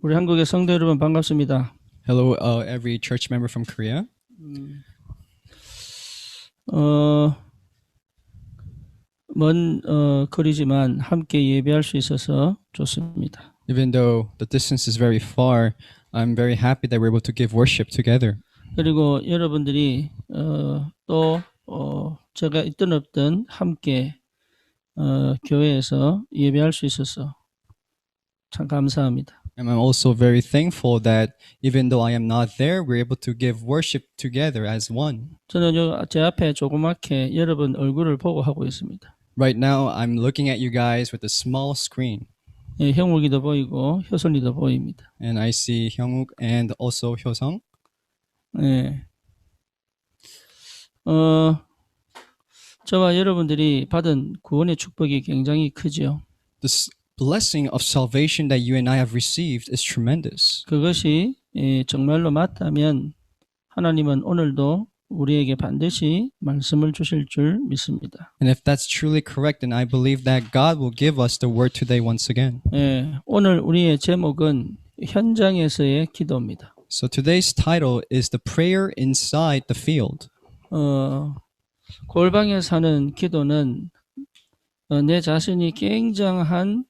우리 한국의 성도 여러분 반갑습니다. Hello, every church member from Korea. 거리지만 함께 예배할 수 있어서 좋습니다. Even though the distance is very far, I'm very happy that we're able to give worship together. 그리고 여러분들이 제가 있든 없든 함께 교회에서 예배할 수 있어서 참 감사합니다. And I'm also very thankful that even though I am not there, we're able to give worship together as one. 저는 제 앞에 조그맣게 여러분 얼굴을 보고 하고 있습니다. Right now, I'm looking at you guys with a small screen. 예, 형욱이도 보이고 효선이도 보입니다. And I see Hyunguk and also Hyoseong. 예. 저와 여러분들이 받은 구원의 축복이 굉장히 크죠. This blessing of salvation that you and I have received is tremendous. 그것이 정말로 맞다면 하나님은 오늘도 우리에게 반드시 말씀을 주실 줄 믿습니다. And if that's truly correct, then I believe that God will give us the word today once again. 예, 오늘 우리의 제목은 현장에서의 기도입니다. So today's title is The Prayer Inside the Field. 골방에 사는 기도는 내 자신이 굉장한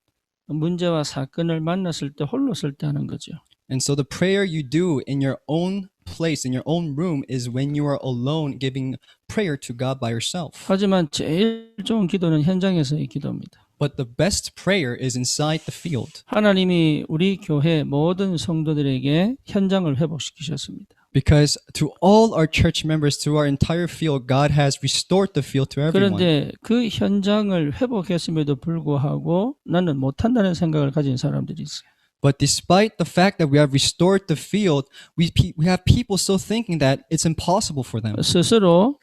문제와 사건을 만났을 때 홀로 설 때 하는 거죠. And so the prayer you do in your own place, in your own room, is when you are alone giving prayer to God by yourself. 하지만 제일 좋은 기도는 현장에서의 기도입니다. But the best prayer is inside the field. 하나님이 우리 교회 모든 성도들에게 현장을 회복시키셨습니다. Because to all our church members, to our entire field, God has restored the field to everyone. 그런데 그 현장을 회복했음에도 불구하고 나는 못한다는 생각을 가진 사람들이 있어요. But despite the fact that we have restored the field, we have people still thinking that it's impossible for them, 스스로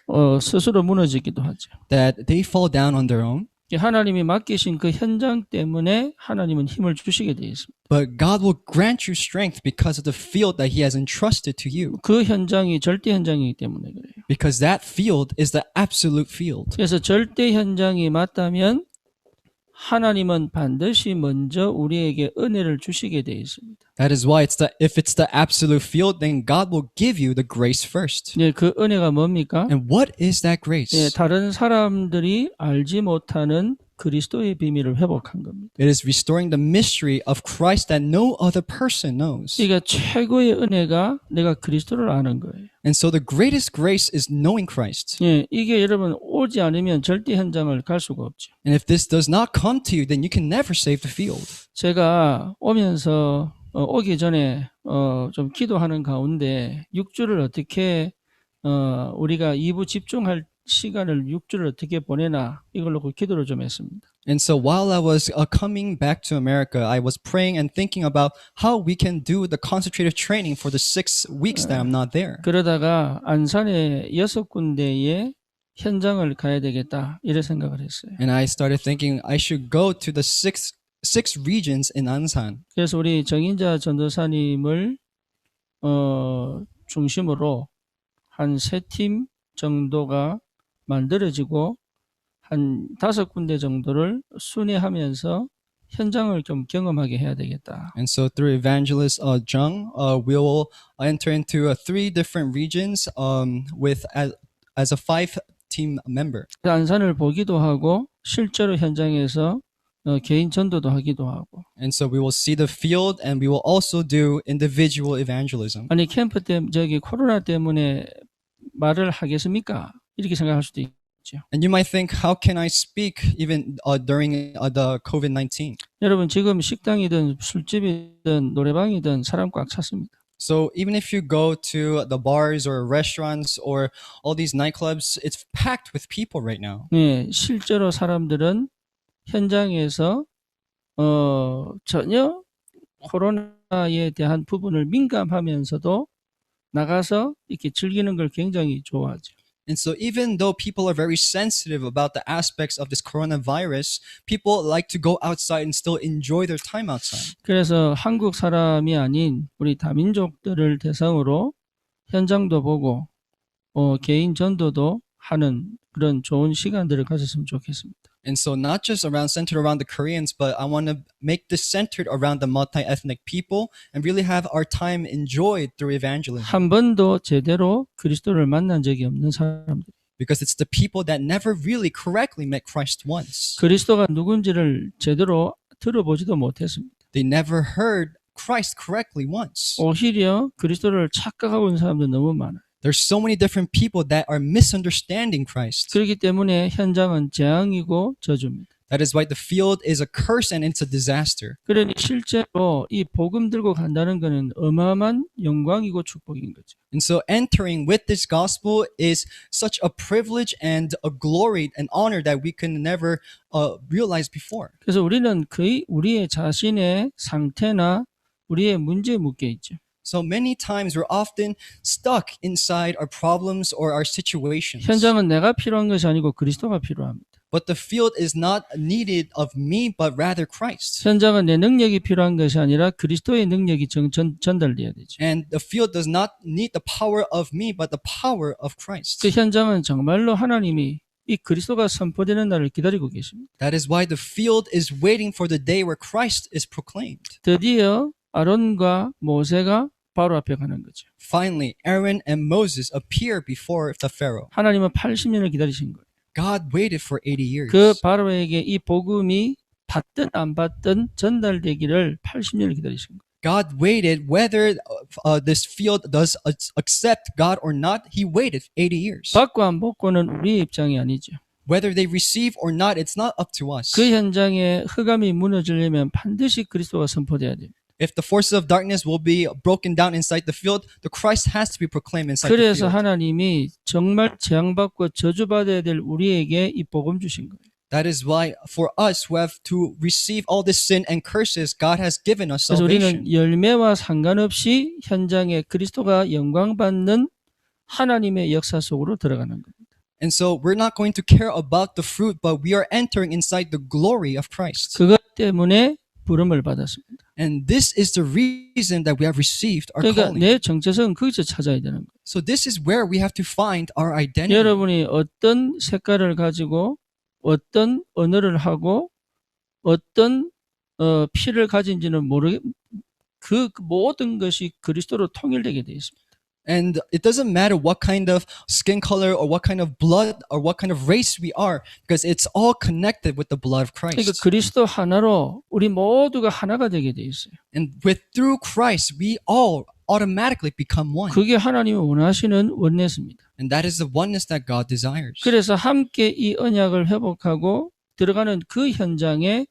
무너지기도 하죠. that they fall down on their own. 하나님이 맡기신 그 현장 때문에 하나님은 힘을 주시게 되어 있습니다. But God will grant you strength because of the field that He has entrusted to you. 그 현장이 절대 현장이기 때문에 그래요. Because that field is the absolute field. 그래서 절대 현장이 맞다면 하나님은 반드시 먼저 우리에게 은혜를 주시게 되어 있습니다. That is why if it's the absolute field, then God will give you the grace first. 네, 그 은혜가 뭡니까? And what is that 네, grace? 다른 사람들이 알지 못하는 그리스도의 비밀을 회복한 겁니다. It is restoring the mystery of Christ that no other person knows. 그러니까 최고의 은혜가 내가 그리스도를 아는 거예요. And so the greatest grace is knowing Christ. 예, 이게 여러분 오지 않으면 절대 현장을 갈 수가 없죠. And if this does not come to you, then you can never save the field. 제가 오면서 오기 전에 좀 기도하는 가운데 6주를 어떻게 우리가 2부 집중할 시간을 6주를 어떻게 보내나 이걸 놓고 기도를 좀 했습니다. And so while I was coming back to America, I was praying and thinking about how we can do the concentrated training for the 6 weeks that I'm not there. 그러다가 안산에 6군데의 현장을 가야 되겠다 이런 생각을 했어요. And I started thinking I should go to the six regions in Ansan. 그래서 우리 정인자 전도사님을 중심으로 한 3팀 정도가 만들어지고 한 5군데 정도를 순회하면서 현장을 좀 경험하게 해야 되겠다. And so through evangelist Jung, we will enter into 3 different regions with as a 5-team member. 안산을 보기도 하고 실제로 현장에서 개인 전도도 하기도 하고. And so we will see the field and we will also do individual evangelism. 아니 캠프 때 코로나 때문에 말을 하겠습니까? 이렇게 생각할 수도 있죠. And you might think, how can I speak even during the COVID-19? 여러분 지금 식당이든 술집이든 노래방이든 사람 꽉 찼습니다. So even if you go to the bars or restaurants or all these nightclubs, it's packed with people right now. 네, 실제로 사람들은 현장에서 전혀 코로나에 대한 부분을 민감하면서도 나가서 이렇게 즐기는 걸 굉장히 좋아하죠. And so even though people are very sensitive about the aspects of this coronavirus, people like to go outside and still enjoy their time outside. 그래서 한국 사람이 아닌 우리 다민족들을 대상으로 현장도 보고 개인 전도도 하는 그런 좋은 시간들을 가졌으면 좋겠습니다. And so not just centered around the Koreans, but I want to make this centered around the multi-ethnic people and really have our time enjoyed through evangelism. 한 번도 제대로 그리스도를 만난 적이 없는 사람들. Because it's the people that never really correctly met Christ once. 그리스도가 누군지를 제대로 들어보지도 못했습니다. They never heard Christ correctly once. 오히려 그리스도를 착각하고 있는 사람들 너무 많아요. There's so many different people that are misunderstanding Christ. 그렇기 때문에 현장은 재앙이고 저주입니다. That is why the field is a curse and it's a disaster. 그러니 실제로 이 복음 들고 간다는 것은 어마어마한 영광이고 축복인 거죠. And so entering with this gospel is such a privilege and a glory and honor that we can never realize before. 그래서 우리는 거의 우리의 자신의 상태나 우리의 문제에 묶여 있죠. So many times we're often stuck inside our problems or our situations. 현장은 내가 필요한 것이 아니고 그리스도가 필요합니다. But the field is not needed of me, but rather Christ. 현장은 내 능력이 필요한 것이 아니라 그리스도의 능력이 전달돼야 되죠. And the field does not need the power of me, but the power of Christ. 그 현장은 정말로 하나님이 이 그리스도가 선포되는 날을 기다리고 계십니다. That is why the field is waiting for the day where Christ is proclaimed. 드디어 아론과 모세가 바로 앞에 가는 거죠. Finally, Aaron and Moses appear before the Pharaoh. 하나님은 80년을 기다리신 거예요. God waited for 80 years. 그 바로에게 이 복음이 받든 안 받든 전달되기를 80년을 기다리신 거예요. God waited whether this field does accept God or not. He waited 80 years. 받고 안 받고는 우리의 입장이 아니죠. Whether they receive or not, it's not up to us. 그 현장에 흑암이 무너지려면 반드시 그리스도가 선포돼야 됩니다. If the forces of darkness will be broken down inside the field, the Christ has to be proclaimed inside the 그래서 field. 하나님이 정말 재앙받고 저주받아야 될 우리에게 이 복음 주신 거예요. That is why for us who have to receive all this sin and curses, God has given us 그래서 salvation. 우리는 열매와 상관없이 현장에 그리스도가 영광받는 하나님의 역사 속으로 들어가는 겁니다. And so we're not going to care about the fruit, but we are entering inside the glory of Christ. 그것 때문에 부름을 받았습니다. And this is the reason that we have received our 그러니까 calling. 내 정체성은 거기서 찾아야 되는 거예요. So this is where we have to find our identity. 여러분이 어떤 색깔을 가지고 어떤 언어를 하고 어떤 피를 가진지는 그 모든 것이 그리스도로 통일되게 되어 있습니다. And it doesn't matter what kind of skin color or what kind of blood or what kind of race we are, because it's all connected with the blood of 그러니까 Christ. 그리스도 하나로 우리 모두가 하나가 되게 돼 있어요. And through Christ, we all automatically become one. 그게 하나님이 원하시는 원내스입니다. And that is the oneness that God desires. 그래서 함께 이 언약을 회복하고 들어가는 그 현장에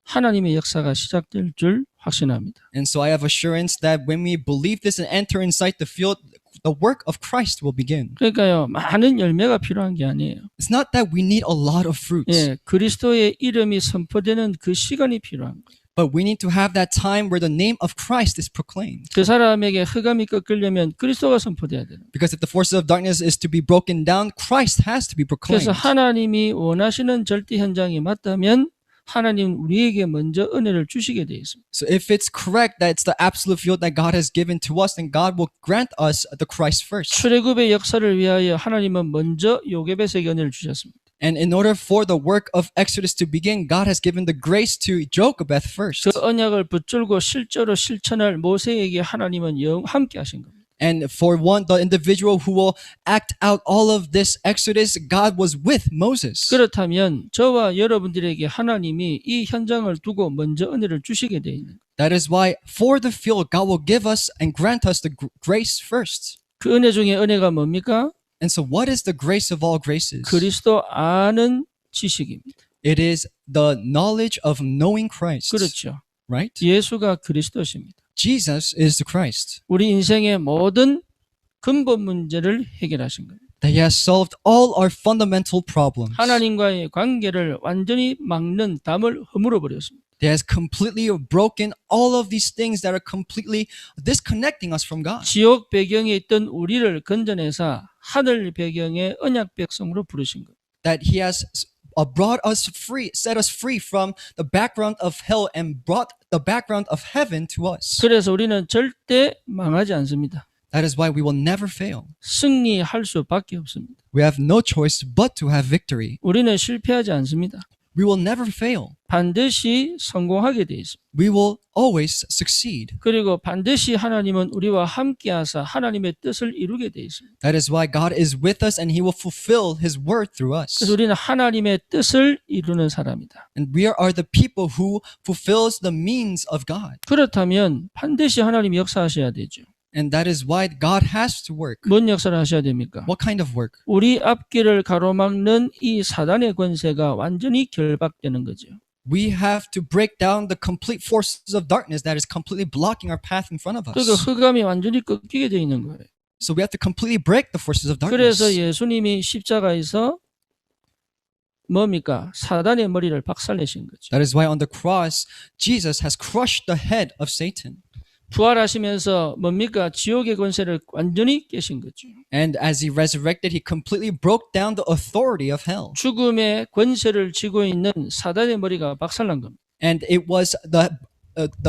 하나님의 역사가 시작될 줄 확신합니다. And so I have assurance that when we believe this and enter inside the field, the work of Christ will begin. 그러니까요, 많은 열매가 필요한 게 아니에요. It's not that we need a lot of fruits, 예, 그리스도의 이름이 선포되는 그 시간이 필요한 거예요. but we need to have that time where the name of Christ is proclaimed. 그 사람에게 흑암이 꺾으려면 그리스도가 선포돼야 되는 거예요. Because if the forces of darkness is to be broken down, Christ has to be proclaimed. 그래서 하나님이 원하시는 절대 현장이 맞다면 하나님 우리에게 먼저 은혜를 주시게 되어 있습니다. So if it's correct that it's the absolute field that God has given to us, then God will grant us the Christ first. 출애굽의 역사를 위하여 하나님은 먼저 요게벳에게 은혜를 주셨습니다. And in order for the work of Exodus to begin, God has given the grace to Jochebed first. 그 언약을 붙들고 실제로 실천할 모세에게 하나님은 함께 하신 겁니다. And for the individual who will act out all of this Exodus, God was with Moses. 그렇다면 저와 여러분들에게 하나님이 이 현장을 두고 먼저 은혜를 주시게 되어 있는 거예요. That is why for the field, God will give us and grant us the grace first. 그 은혜 중에 은혜가 뭡니까? And so what is the grace of all graces? 그리스도 아는 지식입니다. It is the knowledge of knowing Christ. 그렇죠. Right? 예수가 그리스도십니다. Jesus is the Christ. 우리 인생의 모든 근본 문제를 해결하신 겁니다. That He has solved all our fundamental problems. 하나님과의 관계를 완전히 막는 담을 허물어 버렸습니다. He has completely broken all of these things that are completely disconnecting us from God. 지옥 배경에 있던 우리를 건져내서 하늘 배경의 언약 백성으로 부르신 거예요. That He has brought us free, set us free from the background of hell and brought the background of heaven to us. 그래서 우리는 절대 망하지 않습니다. That is why we will never fail. 승리할 수밖에 없습니다. We have no choice but to have victory. 우리는 실패하지 않습니다. we will never fail. 반드시 성공하게 돼 있습니다. We will always succeed. 그리고 반드시 하나님은 우리와 함께하사 하나님의 뜻을 이루게 돼 있습니다. That is why God is with us and He will fulfill His word through us. 그래서 우리는 하나님의 뜻을 이루는 사람이다. And we are the people who fulfills the means of God. 그렇다면 반드시 하나님이 역사하셔야 되죠. And that is why God has to work. 뭔 역사를 하셔야 됩니까? What kind of work? 우리 앞길을 가로막는 이 사단의 권세가 완전히 결박되는 거죠. We have to break down the complete forces of darkness that is completely blocking our path in front of 그러니까 us. 흑암이 완전히 꺾이게 돼 있는 거예요. So we have to completely break the forces of 그래서 darkness. 예수님이 십자가에서 뭡니까? 사단의 머리를 박살내신 거죠. That is why on the cross, Jesus has crushed the head of Satan. 부활하시면서 뭡니까? 지옥의 권세를 완전히 깨신 거죠. And as He resurrected, He completely broke down the authority of hell. 죽음의 권세를 쥐고 있는 사단의 머리가 박살난 겁니다. And it was the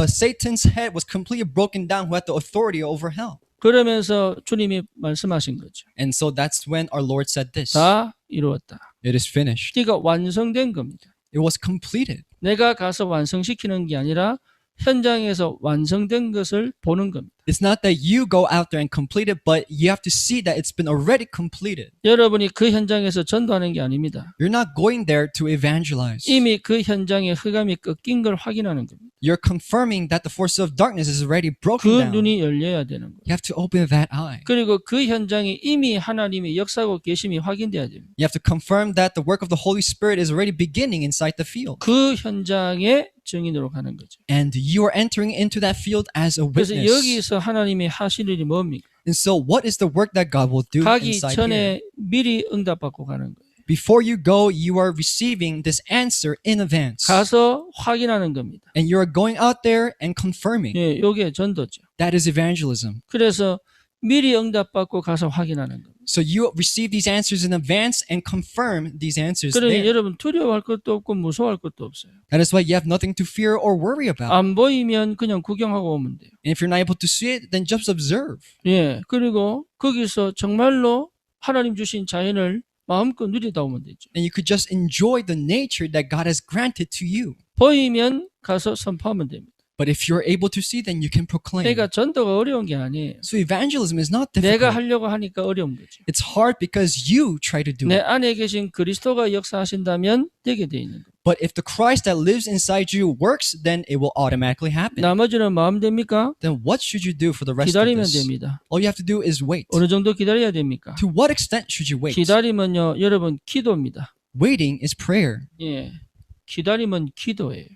Satan's head was completely broken down who had the authority over hell. 그러면서 주님이 말씀하신 거죠. And so that's when our Lord said this. 다 이루었다. It is finished. 그러니까 완성된 겁니다. It was completed. 내가 가서 완성시키는 게 아니라 현장에서 완성된 것을 보는 겁니다. It's not that you go out there and complete it, but you have to see that it's been already completed. 여러분이 그 현장에서 전도하는 게 아닙니다. You're not going there to evangelize. 이미 그 현장에 흑암이 꺾인 걸 확인하는 겁니다. You're confirming that the force of darkness is already broken 그 down. 눈이 열려야 되는 거예요. You have to open that eye. 그리고 그 현장에 이미 하나님의 역사고 계심이 확인돼야 됩니다. You have to confirm that the work of the Holy Spirit is already beginning inside the field. 그 현장의 증인으로 가는 거죠. And you are entering into that field as a 그래서 witness. 여기서 하나님이 하실 일이 뭡니까? And so what is the work that God will do 가기 inside here? 전에 미리 응답받고 가는 거예요. Before you go, you are receiving this answer in advance. 가서 확인하는 겁니다. And you are going out there and confirming. 예, 요게 전도죠. That is evangelism. 그래서 미리 응답받고 가서 확인하는 겁니다. So you receive these answers in advance and confirm these answers 그러니 there. 여러분 두려워할 것도 없고 무서워할 것도 없어요. That is why you have nothing to fear or worry about. 안 보이면 그냥 구경하고 오면 돼요. And if you're not able to see it, then just observe. 예, 그리고 거기서 정말로 하나님 주신 자연을 마음껏 누리다 오면 되죠. And you could just enjoy the nature that God has granted to you. 보이면 가서 선포하면 됩니다. But if you're able to see, then you can proclaim. 그러니까 전도가 어려운 게 아니에요. So evangelism is not 내가 difficult. 하려고 하니까 어려운 거죠. It's hard because you try to do 내 it. 안에 계신 그리스도가 역사하신다면 되게 돼 있는 거예요. But if the Christ that lives inside you works, then it will automatically happen. 나머지는 마음 됩니까? Then what should you do for the rest of 기다리면 this? 됩니다. All you have to do is wait. 어느 정도 기다려야 됩니까? To what extent should you wait? 기다리면요, 여러분 기도입니다. Waiting is prayer. 예, 기다리면 기도예요.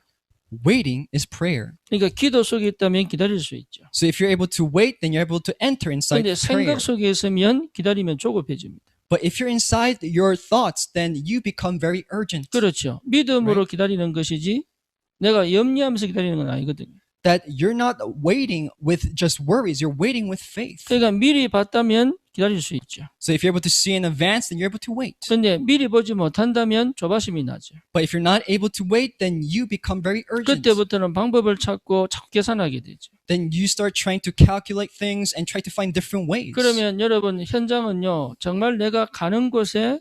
Waiting is prayer. 그러니까 기도 속에 있다면 기다릴 수 있죠. So if you're able to wait, then you're able to enter inside 근데 prayer. 생각 속에 있으면 기다리면 조급해집니다. But if you're inside your thoughts, then you become very urgent. 그렇죠. 믿음으로 기다리는 것이지 내가 염려하면서 기다리는 건 아니거든요. That you're not waiting with just worries, you're waiting with faith. 그러니까 미리 봤다면 기다릴 수 있죠. So if you're able to see in advance, then you're able to wait. 근데 미리 보지 못한다면 조바심이 나죠. But if you're not able to wait, then you become very urgent. 그때부터는 방법을 찾고 자꾸 계산하게 되죠. Then you start trying to calculate things and try to find different ways. 그러면 여러분 현장은요, 정말 내가 가는 곳에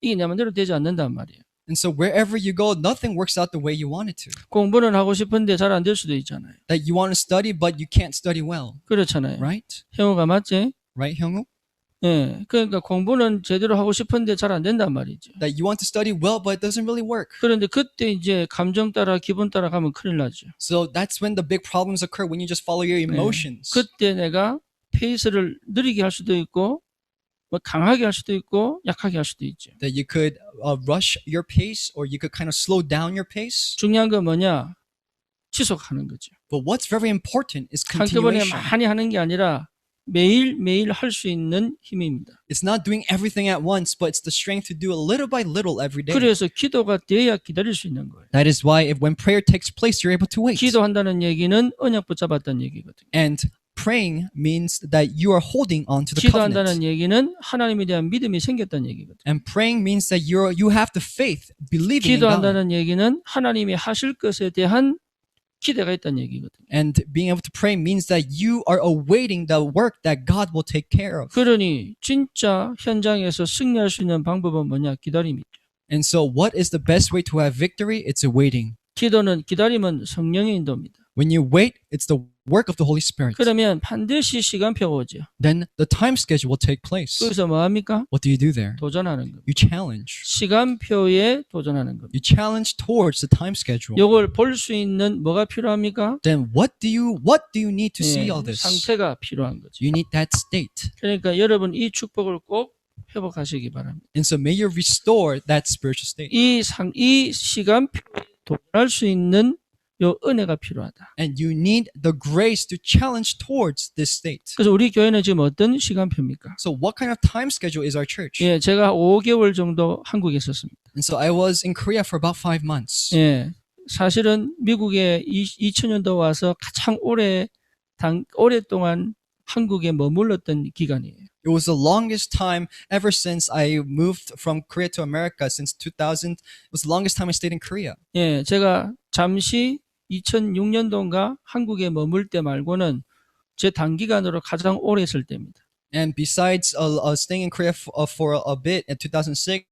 이게 내 마음대로 되지 않는단 말이에요. And so wherever you go, nothing works out the way you want it to. 공부는 하고 싶은데 잘 안 될 수도 있잖아요. That you want to study, but you can't study well. 그렇잖아요. Right? 형우가 맞지? Right, Hyungwoo? 예. 그러니까 공부는 제대로 하고 싶은데 잘 안 된단 말이죠. That you want to study well, but it doesn't really work. 그런데 그때 이제 감정 따라 기분 따라 가면 큰일 나죠. So that's when the big problems occur, when you just follow your emotions. 그때 내가 페이스를 느리게 할 수도 있고 뭐 강하게 할 수도 있고 약하게 할 수도 있죠. That you could rush your pace, or you could kind of slow down your pace. 중요한 건 뭐냐? 지속하는 거죠. But what's very important is 한꺼번에 continuation. 많이 하는 게 아니라 매일매일 할 수 있는 힘입니다. It's not doing everything at once, but it's the strength to do it little by little every day. 그래서 기도가 돼야 기다릴 수 있는 거예요. That is why when prayer takes place, you're able to wait. 기도한다는 얘기는 언약 붙잡았다는 얘기거든요. And praying means that you are holding on to the covenant. 기도한다는 얘기는 하나님에 대한 믿음이 생겼다는 얘기거든요. And praying means that you have the faith, believing in God. 기도한다는 얘기는 하나님이 하실 것에 대한 기대가 있다는 얘기거든요. And being able to pray means that you are awaiting the work that God will take care of. 그러니 진짜 현장에서 승리할 수 있는 방법은 뭐냐? 기다림이죠. And so what is the best way to have victory? It's waiting. 기다림은 성령의 인도입니다. When you wait, it's the work of the Holy Spirit. 그러면 반드시 시간표가 오죠. Then the time schedule will take place. 거기서 뭐 합니까? What do you do there? 도전하는 겁니다. You challenge. 시간표에 도전하는 겁니다. You challenge towards the time schedule. 이걸 볼 수 있는 뭐가 필요합니까? Then what do you need to see all this? 상태가 필요한 거죠. You need that state. 그러니까 여러분 이 축복을 꼭 회복하시기 바랍니다. And so may you restore that spiritual state. 이 시간표에 도전할 수 있는 요 은혜가 필요하다. And you need the grace to challenge towards this state. 그래서 우리 교회는 지금 어떤 시간표입니까? So what kind of time schedule is our church? 예, 제가 5개월 정도 한국에 있었습니다. And so I was in Korea for about 5 months. 예, 사실은 미국에 2000년도 와서 가장 오랫동안 한국에 머물렀던 기간이에요. It was the longest time ever since I moved from Korea to America since 2000. It was the longest time I stayed in Korea. 예, 제가 잠시 2006년도인가 한국에 머물 때 말고는 제 단기간으로 가장 오래 있을 때입니다. And besides staying in Korea for a bit in 2006,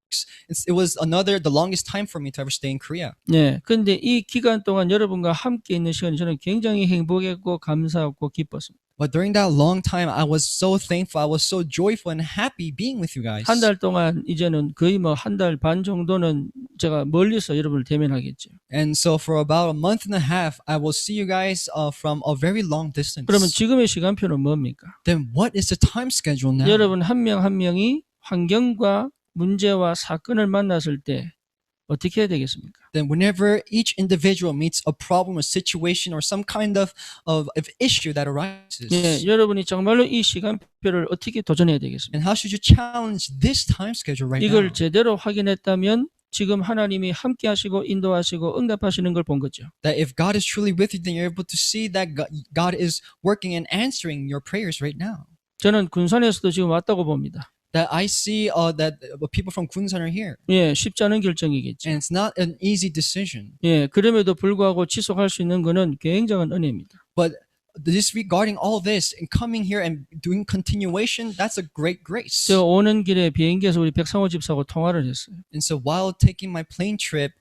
it was the longest time for me to ever stay in Korea. 네, 근데 이 기간 동안 여러분과 함께 있는 시간이 저는 굉장히 행복했고 감사하고 기뻤습니다. But during that long time, I was so thankful, I was so joyful and happy being with you guys. 한 달 동안 이제는 거의 뭐 한 달 반 정도는 제가 멀리서 여러분을 대면하겠죠. And so for about a month and a half, I will see you guys from a very long distance. 그러면 지금의 시간표는 뭡니까? Then what is the time schedule now? 여러분 한 명 한 명이 환경과 문제와 사건을 만났을 때 어떻게 해야 되겠습니까? Then whenever each individual meets a problem, a situation, or some kind of issue that arises, 예, 여러분이 정말로 이 시간표를 어떻게 도전해야 되겠습니까? and how should you challenge this time schedule right 이걸 now? 제대로 확인했다면 지금 하나님이 함께 하시고 인도하시고 응답하시는 걸 본 거죠. That if God is truly with you, then you're able to see that God is working and answering your prayers right now. 저는 군산에서도 지금 왔다고 봅니다. That I see that people from Kunsan are here. 예, 쉽지 않은 결정이겠죠. And it's not an easy decision. 예, 그럼에도 불구하고 지속할 수 있는 것은 굉장한 은혜입니다. But disregarding all this and coming here and doing continuation, that's a great grace. 저 오는 길에 비행기에서 우리 백상호 집사하고 통화를 했어요. And so while taking my plane trip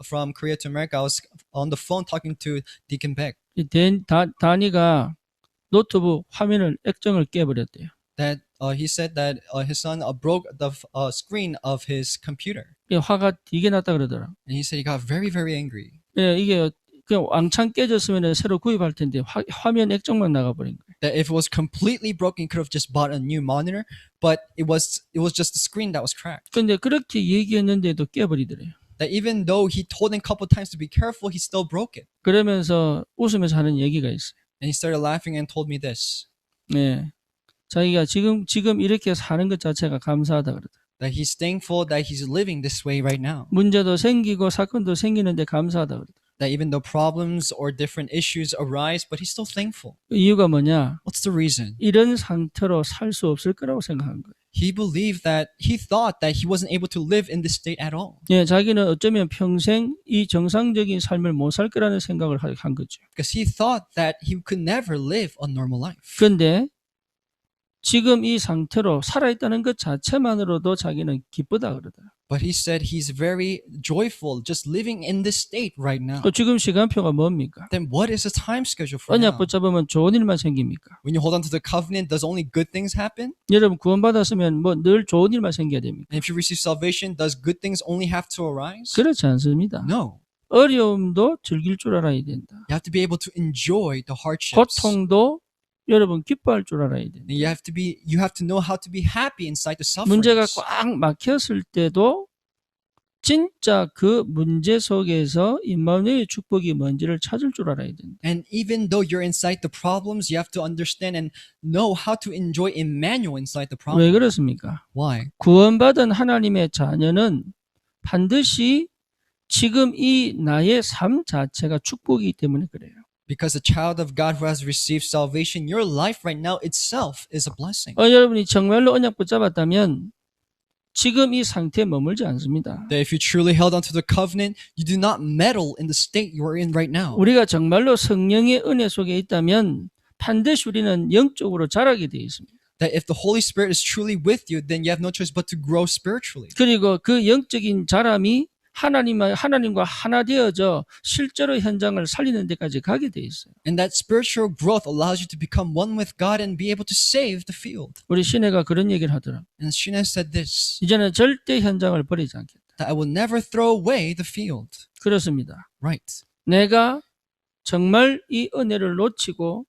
from Korea to America, I was on the phone talking to Deacon Beck. 이 다니가 노트북 화면을 액정을 깨버렸대요. That he said that his son broke the screen of his computer. 화가 되게 났다 그러더라. And he said he got very, very angry. 예, 이게 그냥 왕창 깨졌으면 새로 구입할 텐데 화면 액정만 나가버린 거예요. That if it was completely broken, he could have just bought a new monitor, but it was just the screen that was cracked. 근데 그렇게 얘기했는데도 깨버리더래요. That even though he told him a couple times to be careful, he still broke it. 그러면서 웃으면서 하는 얘기가 있어요. And he started laughing and told me this. 네, 자기가 지금 이렇게 사는 것 자체가 감사하다 그러더라고요. That he's thankful that he's living this way right now. 문제도 생기고 사건도 생기는데 감사하다 그러더라고요. That even though problems or different issues arise, but he's still thankful. 이유가 뭐냐? What's the reason? 이런 상태로 살 수 없을 거라고 생각한 거예요. He thought that he wasn't able to live in this state at all. 예, 자기는 어쩌면 평생 이 정상적인 삶을 못 살 거라는 생각을 한 거죠. Because he thought that he could never live a normal life. 그런데 지금 이 상태로 살아있다는 것 자체만으로도 자기는 기쁘다 그러더라고요. But he said he's very joyful just living in this state right now. 또 지금 시간표가 뭡니까? Then what is the time schedule for now? 언약 붙잡으면 좋은 일만 생깁니까? When you hold on to the covenant, does only good things happen? 여러분 구원받았으면 뭐 늘 좋은 일만 생겨야 됩니까? And if you receive salvation, does good things only have to arise? 그렇지 않습니다. No. 어려움도 즐길 줄 알아야 된다. You have to be able to enjoy the hardships. 고통도 여러분 기뻐할 줄 알아야 된다. And you have to know how to be happy inside the sufferings. 문제가 꽉 막혔을 때도 진짜 그 문제 속에서 임마누엘의 축복이 뭔지를 찾을 줄 알아야 된다. And even though you're inside the problems, you have to understand and know how to enjoy Emmanuel inside the problem. 왜 그렇습니까? Why? 구원받은 하나님의 자녀는 반드시 지금 이 나의 삶 자체가 축복이기 때문에 그래요. Because the child of God who has received salvation, your life right now itself is a blessing. 여러분이 정말로 언약 붙잡았다면 지금 이 상태에 머물지 않습니다. That if you truly held onto the covenant, you do not meddle in the state you are in right now. 우리가 정말로 성령의 은혜 속에 있다면 반드시 우리는 영적으로 자라게 되어 있습니다. that if the Holy Spirit is truly with you, then you have no choice but to grow spiritually. 그리고 그 영적인 자람이 하나님과 하나 되어져 실제로 현장을 살리는 데까지 가게 돼 있어요. And that spiritual growth allows you to become one with God and be able to save the field. 우리 시내가 그런 얘기를 하더라. And Shina said this, 이제는 절대 현장을 버리지 않겠다. that I will never throw away the field. 그렇습니다. Right. 내가 정말 이 은혜를 놓치고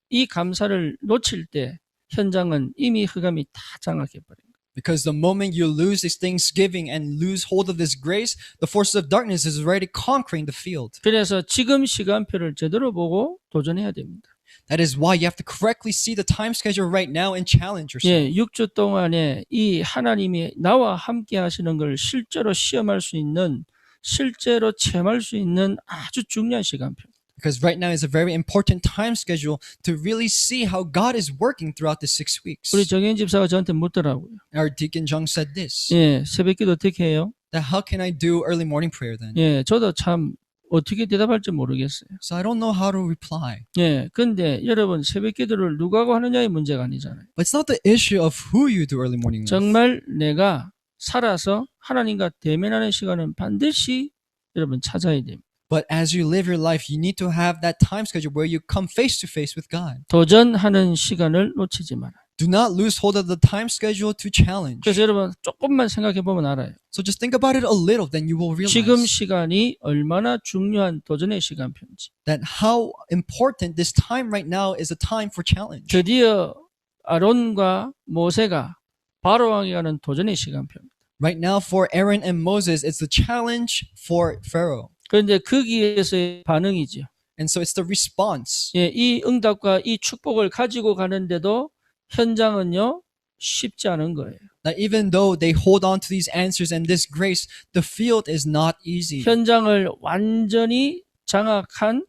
이 감사를 놓칠 때 현장은 이미 흑암이 다 장악해 버린 거예요. Because the moment you lose this thanksgiving and lose hold of this grace, the forces of darkness is already conquering the field. 그래서 지금 시간표를 제대로 보고 도전해야 됩니다. That is why you have to correctly see the time schedule right now and challenge yourself. 예, 6주 동안에 이 하나님이 나와 함께 하시는 걸 실제로 시험할 수 있는, 실제로 체험할 수 있는 아주 중요한 시간표. Because right now is a very important time schedule to really see how God is working throughout the 6 weeks. 우리 정현 집사가 저한테 묻더라고요. Our deacon Jung said this, 예, 새벽기도 어떻게 해요? that how can I do early morning prayer then? 예, 저도 참 어떻게 대답할지 모르겠어요. So I don't know how to reply. 예, 근데 여러분 새벽기도를 누가 하고 하느냐의 문제가 아니잖아요. But it's not the issue of who you do early morning with. 정말 내가 살아서 하나님과 대면하는 시간은 반드시 여러분 찾아야 됩니다. But as you live your life, you need to have that time schedule where you come face to face with God. 도전하는 시간을 놓치지 마라. Do not lose hold of the time schedule to challenge. 그래서 여러분 조금만 생각해 보면 알아요. So just think about it a little, then you will 지금 realize 시간이 얼마나 중요한 도전의 시간표인지. that how important this time right now is a time for challenge. 드디어 아론과 모세가 바로왕에 가는 도전의 시간표입니다. Right now for Aaron and Moses, it's the challenge for Pharaoh. 그런데 거기에서의 반응이죠. And so it's the response. 예, 이 응답과 이 축복을 가지고 가는데도 현장은요 쉽지 않은 거예요. That even though they hold on to these answers and this grace, the field is not easy. 현장을 완전히 장악한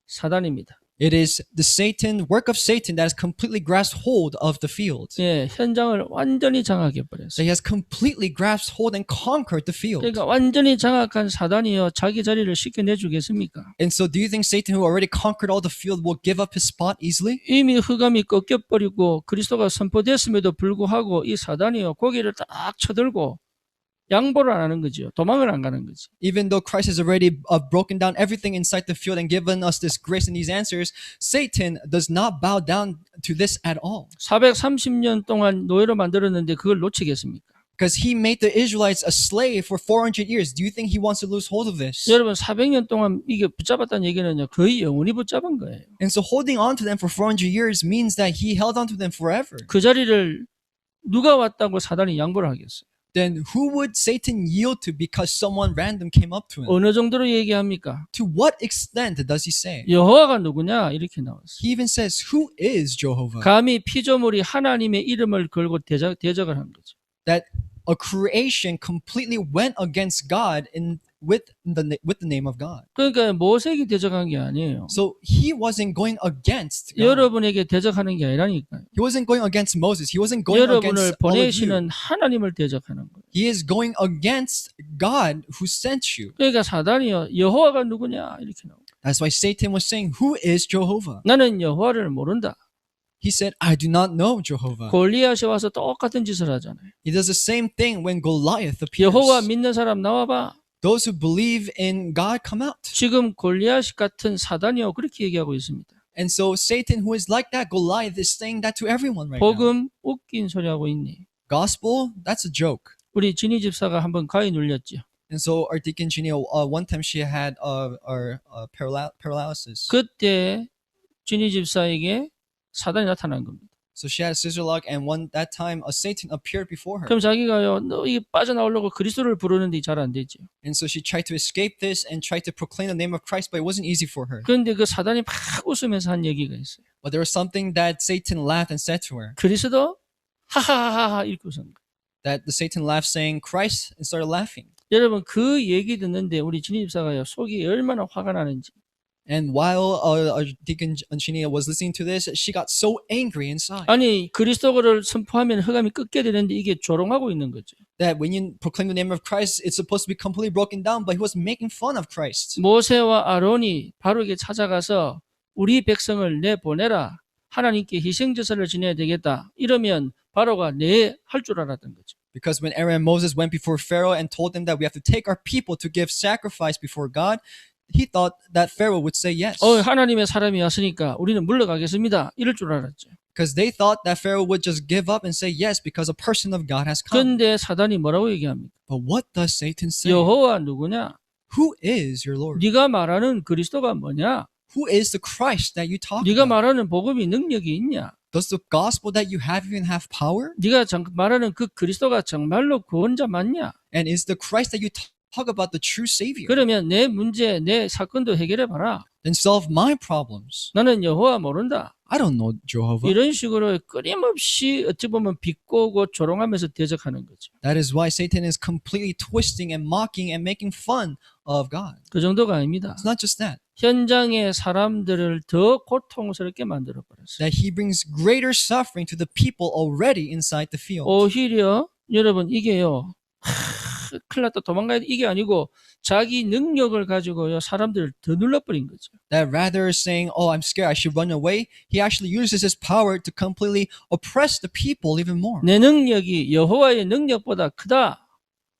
사단입니다. It is the work of Satan that has completely grasped hold of the field. 예, 현장을 완전히 장악해 버렸어요. That he has completely grasped hold and conquered the field. 그러니까 완전히 장악한 사단이요 자기 자리를 쉽게 내주겠습니까? And so do you think Satan, who already conquered all the field, will give up his spot easily? 이미 흑암이 꺾여버리고 그리스도가 선포됐음에도 불구하고 이 사단이요 고개를 딱 쳐들고 양보를 안 하는 거죠. 도망을 안 가는 거지. Even though Christ has already broken down everything inside the field and given us this grace and these answers, Satan does not bow down to this at all. 430년 동안 노예로 만들었는데 그걸 놓치겠습니까? Because he made the Israelites a slave for 400 years. Do you think he wants to lose hold of this? 여러분 400년 동안 이게 붙잡았다는 얘기는요 거의 영원히 붙잡은 거예요. And so holding on to them for 400 years means that he held on to them forever. 그 자리를 누가 왔다고 사단이 양보를 하겠어요? Then who would Satan yield to because someone random came up to him? 어느 정도로 얘기합니까? To what extent does he say? 여호와가 누구냐 이렇게 나왔어요. He even says, who is Jehovah? 감히 피조물이 하나님의 이름을 걸고 대적을 한 거죠. That a creation completely went against God with the name of God. 그러니까 모세에게 대적한 게 아니에요. So he wasn't going against God. 여러분에게 대적하는 게 아니라니까요. He wasn't going against Moses. He wasn't going 여러분을 against all of you. 보내시는 하나님을 대적하는 거예요. He is going against God who sent you. 그러니까 사단이요 여호와가 누구냐 이렇게 나옵니다. That's why Satan was saying, who is Jehovah? 나는 여호와를 모른다. He said, I do not know Jehovah. 골리앗이 와서 똑같은 짓을 하잖아요. He does the same thing when Goliath appears. 여호와 믿는 사람 나와봐. Those who believe in God come out. 지금 골리앗 같은 사단이요 그렇게 얘기하고 있습니다. And so Satan, who is like that Goliath, is saying that to everyone right now. 복음 웃긴 소리 하고 있니? Gospel, that's a joke. 우리 진희 집사가 한번 가위 눌렸죠. And so our deacon Ginny, one time she had paralysis. 그때 진희 집사에게 사단이 나타난 겁니다. So she had a scissor lock, and that time a Satan appeared before her. 그럼 자기가요, 너 이게 빠져나오려고 그리스도를 부르는데 잘 안 되죠. And so she tried to escape this and tried to proclaim the name of Christ, but it wasn't easy for her. 그런데 그 사단이 막 웃으면서 한 얘기가 있어요. But there was something that Satan laughed and said to her. 그리스도 하하하하 이렇게 웃은 거예요. That the Satan laughed, saying Christ, and started laughing. 여러분 그 얘기 듣는데 우리 진희 집사가요 속이 얼마나 화가 나는지. And while our deacon Ginny was listening to this, she got so angry inside. 아니 그리스도를 선포하면 흑암이 꺾게 되는데 이게 조롱하고 있는 거죠. That when you proclaim the name of Christ, it's supposed to be completely broken down, but he was making fun of Christ. 모세와 아론이 바로에게 찾아가서 우리 백성을 내보내라. 하나님께 희생제사를 지내야 되겠다. 이러면 바로가 네 할 줄 알았던 거죠. Because when Aaron and Moses went before Pharaoh and told him that we have to take our people to give sacrifice before God, he thought that Pharaoh would say yes. 하나님의 사람이 왔으니까 우리는 물러가겠습니다. 이럴 줄 알았죠. Because they thought that Pharaoh would just give up and say yes because a person of God has come. 그런데 사단이 뭐라고 얘기합니까? But what does Satan say? 여호와 누구냐? Who is your Lord? 네가 말하는 그리스도가 뭐냐? Who is the Christ that you talk 네가 about? 말하는 복음이 능력이 있냐? Does the gospel that you have even have power? 네가 말하는 그 그리스도가 정말로 구원자 맞냐? And is the Christ that you talk about the true Savior? 그러면 내 문제, 내 사건도 해결해봐라. Then solve my problems. 나는 여호와 모른다. I don't know Jehovah. 이런 식으로 끊임없이 어찌 보면 비꼬고 조롱하면서 대적하는 거죠. That is why Satan is completely twisting and mocking and making fun of God. 그 정도가 아닙니다. It's not just that. 현장의 사람들을 더 고통스럽게 만들어 버렸어요. That he brings greater suffering to the people already inside the field. 오히려 여러분 이게요. 큰일 났다 도망가야 돼. 이게 아니고 자기 능력을 가지고요. 사람들을 더 눌러버린 거죠. That rather saying, oh, I'm scared, I should run away, he actually uses his power to completely oppress the people even more. 내 능력이 여호와의 능력보다 크다.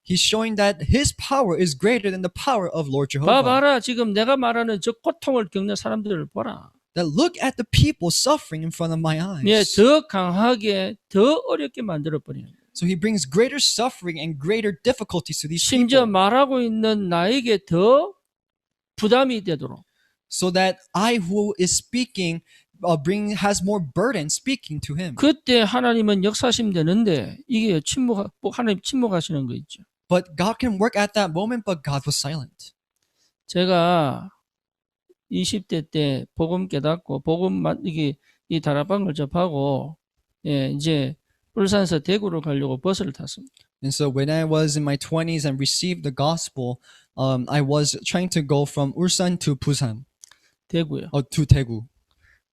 He's showing that his power is greater than the power of Lord Jehovah. 봐봐라. 지금 내가 말하는 저 고통을 겪는 사람들을 보라. That look at the people suffering in front of my eyes. 예, 더 강하게, 더 어렵게 만들어버리는 거예요. So he brings greater suffering and greater difficulties to these 심지어 people. 말하고 있는 나에게 더 부담이 되도록. So that I who is speaking has more burden speaking to him. 그때 하나님은 역사하시면 되는데 이게 하나님 침묵하시는 거 있죠. But God can work at that moment, but God was silent. 제가 20대 때 복음 깨닫고 이 다락방을 접하고 예, 이제 울산에서 대구로 가려고 버스를 탔습니다. And so when I was in my 20s and received the gospel, I was trying to go from Ulsan to Busan, 대구요. to Daegu.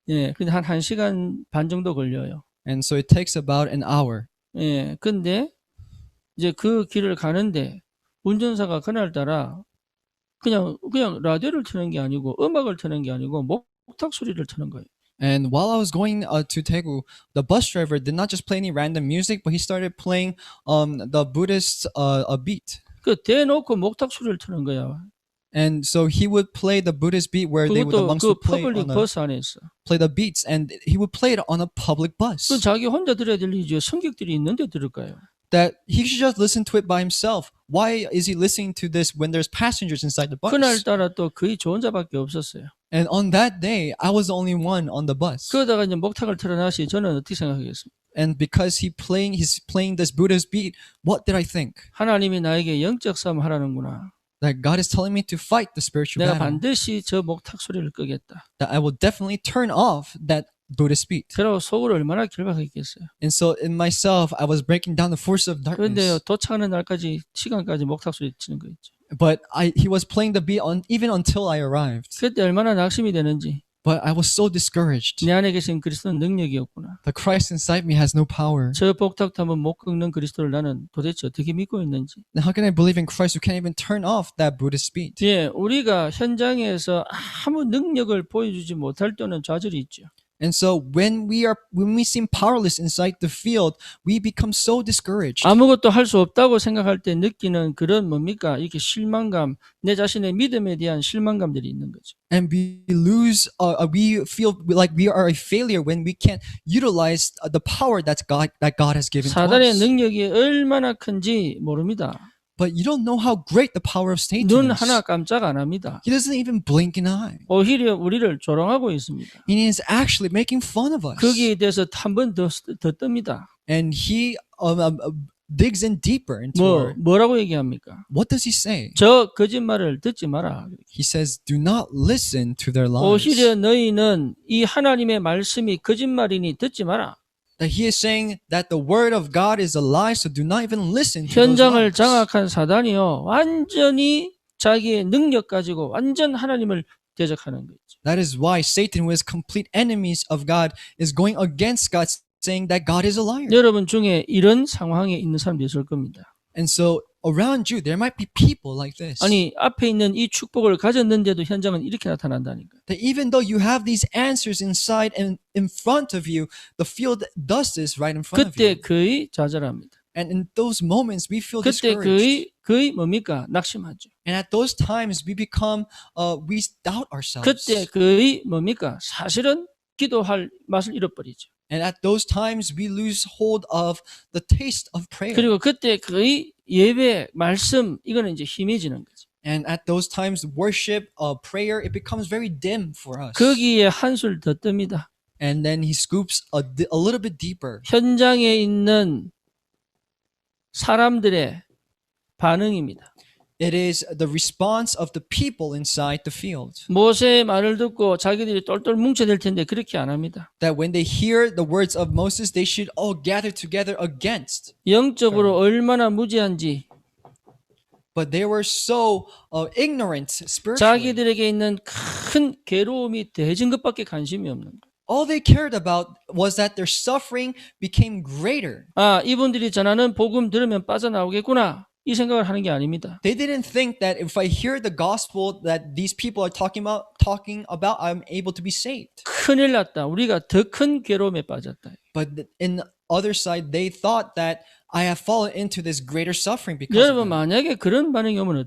예, 근데 한 1시간 반 정도 걸려요. And so it takes about an hour. 예, 근데 이제 그 길을 가는데 운전사가 그날따라 그냥 라디오를 트는 게 아니고 음악을 트는 게 아니고 목탁 소리를 트는 거예요. And while I was going to Daegu, the bus driver did not just play any random music, but he started playing the Buddhist beat. 그 대놓고 목탁 소리를 트는 거야. And so he would play the Buddhist beat where the 그것도 monks 그 would play 퍼블릭 버스 안에서. play the beats, and he would play it on a public bus. 그 자기 혼자 들어야 될 일이죠. 승객들이 있는데 들을까요? That he should just listen to it by himself. Why is he listening to this when there's passengers inside the bus? 그날따라 또 거의 저 혼자밖에 없었어요. And on that day, I was the only one on the bus. 그러다가 이제 목탁을 틀어놨으니 저는 어떻게 생각하겠습니까? And because he's playing this Buddhist beat, what did I think? 하나님이 나에게 영적 싸움 하라는구나. That God is telling me to fight the spiritual 내가 battle. 반드시 저 목탁 소리를 끄겠다. That I will definitely turn off that Buddhist beat. 그러고 속을 얼마나 결박했겠어요. And so in myself, I was breaking down the force of 그런데요, darkness. 도착하는 날까지 시간까지 목탁 소리 치는 거 있죠. But he was playing the beat even until I arrived. 그때 얼마나 낙심이 되는지. But I was so discouraged. 내 안에 계신 그리스도는 능력이 없구나. The Christ inside me has no power. 저 목탁도 한번 못 끄는 그리스도를 나는 도대체 어떻게 믿고 있는지. Then how can I believe in Christ who can't even turn off that Buddhist beat? 예, 우리가 현장에서 아무 능력을 보여주지 못할 때는 좌절이 있죠. And so when we seem powerless inside the field, we become so discouraged. 아무것도 할 수 없다고 생각할 때 느끼는 그런 뭡니까? 이렇게 실망감, 내 자신의 믿음에 대한 실망감들이 있는 거죠. And we feel like we are a failure when we can't utilize the power that God has given to 사단의 us. 능력이 얼마나 큰지 모릅니다. But you don't know how great the power of Satan 눈 is. 하나 깜짝 안 합니다. He doesn't even blink an eye. 오히려 우리를 조롱하고 있습니다. And he is actually making fun of us. 거기에 대해서 한 번 더 뜹니다. And he digs in deeper into 뭐라고 얘기합니까? what does he say? 저 거짓말을 듣지 마라. He says, do not listen to their lies. 오히려 너희는 이 하나님의 말씀이 거짓말이니 듣지 마라. That he is saying that the word of God is a lie, so do not even listen to those 현장을 lies. 장악한 사단이요. 완전히 자기의 능력 가지고 완전 하나님을 대적하는 거죠. That is why Satan, who is complete enemies of God, is going against God, saying that God is a liar. 여러분 중에 이런 상황에 있는 사람도 있을 겁니다. And so around you, there might be people like this. 아니 앞에 있는 이 축복을 가졌는데도 현장은 이렇게 나타난다니까. That even though you have these answers inside and in front of you, the field does this right in front of 그때 you. 거의 좌절합니다. And in those moments, we feel 그때 discouraged. 거의 뭡니까? 낙심하죠. And at those times, we doubt ourselves. 그때 거의 뭡니까? 사실은 기도할 맛을 잃어버리죠. And at those times, we lose hold of the taste of prayer. 그리고 그때 거의 예배, 말씀 이거는 이제 희미해지는 거죠. And at those times, worship, prayer, it becomes very dim for us. 거기에 한술 더 뜹니다. And then he scoops a little bit deeper. 현장에 있는 사람들의 반응입니다. It is the response of the people inside the field. 모세의 말을 듣고 자기들이 똘똘 뭉쳐될 텐데 그렇게 안 합니다. That when they hear the words of Moses, they should all gather together against. 영적으로 얼마나 무지한지 But they were so ignorant spiritually. 자기들에게 있는 큰 괴로움이 더해진 것밖에 관심이 없는 거예요. All they cared about was that their suffering became greater. 아, 이분들이 전하는 복음 들으면 빠져나오겠구나. 이 생각을 하는 게 아닙니다. They didn't think that if I hear the gospel that these people are talking about, I'm able to be saved. 큰일 났다. 우리가 더 큰 괴로움에 빠졌다. But in the other side, they thought that I have fallen into this greater suffering because 여러분 of that. 만약에 그런 반응이 오면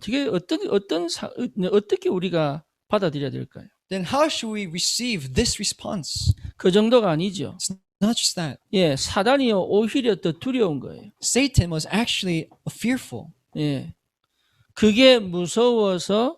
어떻게 우리가 받아들여야 될까요? Then how should we receive this response? 그 정도가 아니죠. It's not just that. 예, 사단이요 오히려 더 두려운 거예요. Satan was actually fearful. 예, 그게 무서워서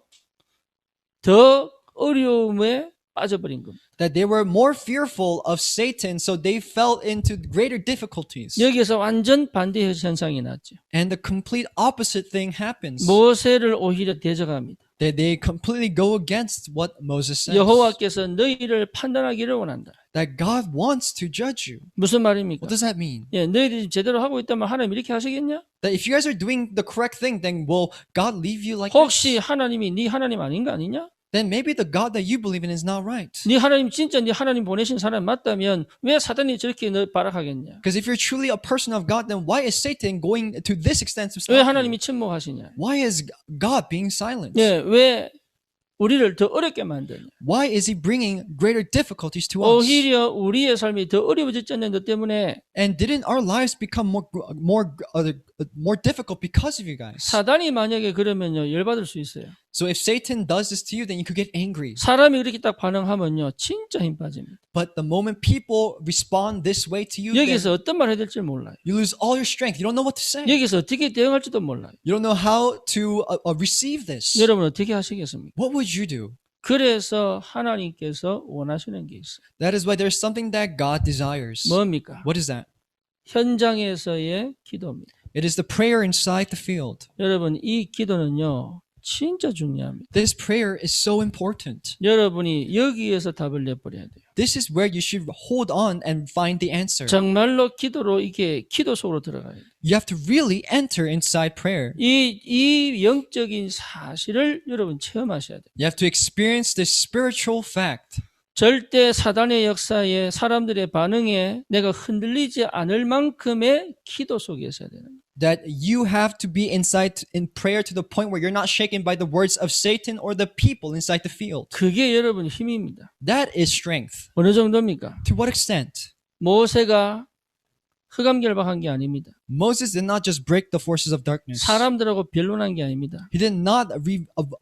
더 어려움에 빠져버린 겁니다. That they were more fearful of Satan, so they fell into greater difficulties. 여기서 완전 반대 현상이 났죠. And the complete opposite thing happens. 모세를 오히려 대적합니다. That they completely go against what Moses says. 여호와께서 너희를 판단하기를 원한다. That God wants to judge you. 무슨 말입니까? What does that mean? 예, 너희들이 제대로 하고 있다면 하나님 이렇게 하시겠냐? That if you guys are doing the correct thing, then will God leave you like 혹시 this? 하나님이 네 하나님 아닌 거 아니냐? Then maybe the God that you believe in is not right. 네 하나님 진짜 네 하나님 보내신 사람 맞다면 왜 사단이 저렇게 너 발악하겠냐? Because if you're truly a person of God, then why is Satan going to this extent to 왜 stop you? 하나님이 침묵하시냐? Why is God being silent? 예, 왜 우리를 더 어렵게 만드냐? Why is he bringing greater difficulties to us? 오히려 우리의 삶이 더 어려워졌지 않는 것 때문에 And didn't our lives become more difficult because of you guys? 사단이 만약에 그러면요 열받을 수 있어요. So if Satan does this to you, then you could get angry. 사람이 그렇게 딱 반응하면요 진짜 힘 빠집니다. But the moment people respond this way to you, then 여기서 어떤 말 해야 될지 몰라요. you lose all your strength. You don't know what to say. 여기서 어떻게 대응할지도 몰라요. You don't know how to receive this. 여러분 어떻게 하시겠습니까? What would you do? 그래서 하나님께서 원하시는 게 있어요. That is why there's something that God desires. 뭡니까? What is that? 현장에서의 기도입니다. It is the prayer inside the field. 여러분 이 기도는요 진짜 중요합니다. This prayer is so important. 여러분이 여기에서 답을 내버려야 돼요. This is where you should hold on and find the answer. 정말로 기도로 이게 기도 속으로 들어가야 돼요. You have to really enter inside prayer. 이 영적인 사실을 여러분 체험하셔야 돼요. You have to experience this spiritual fact. 절대 사단의 역사에 사람들의 반응에 내가 흔들리지 않을 만큼의 기도 속에 있어야 되는 거예요. That you have to be inside in prayer to the point where you're not shaken by the words of Satan or the people inside the field. 그게 여러분 힘입니다. That is strength. 어느 정도입니까? To what extent? 모세가 흑암결박한 게 아닙니다. Moses did not just break the forces of darkness. 사람들하고 변론한 게 아닙니다. He did not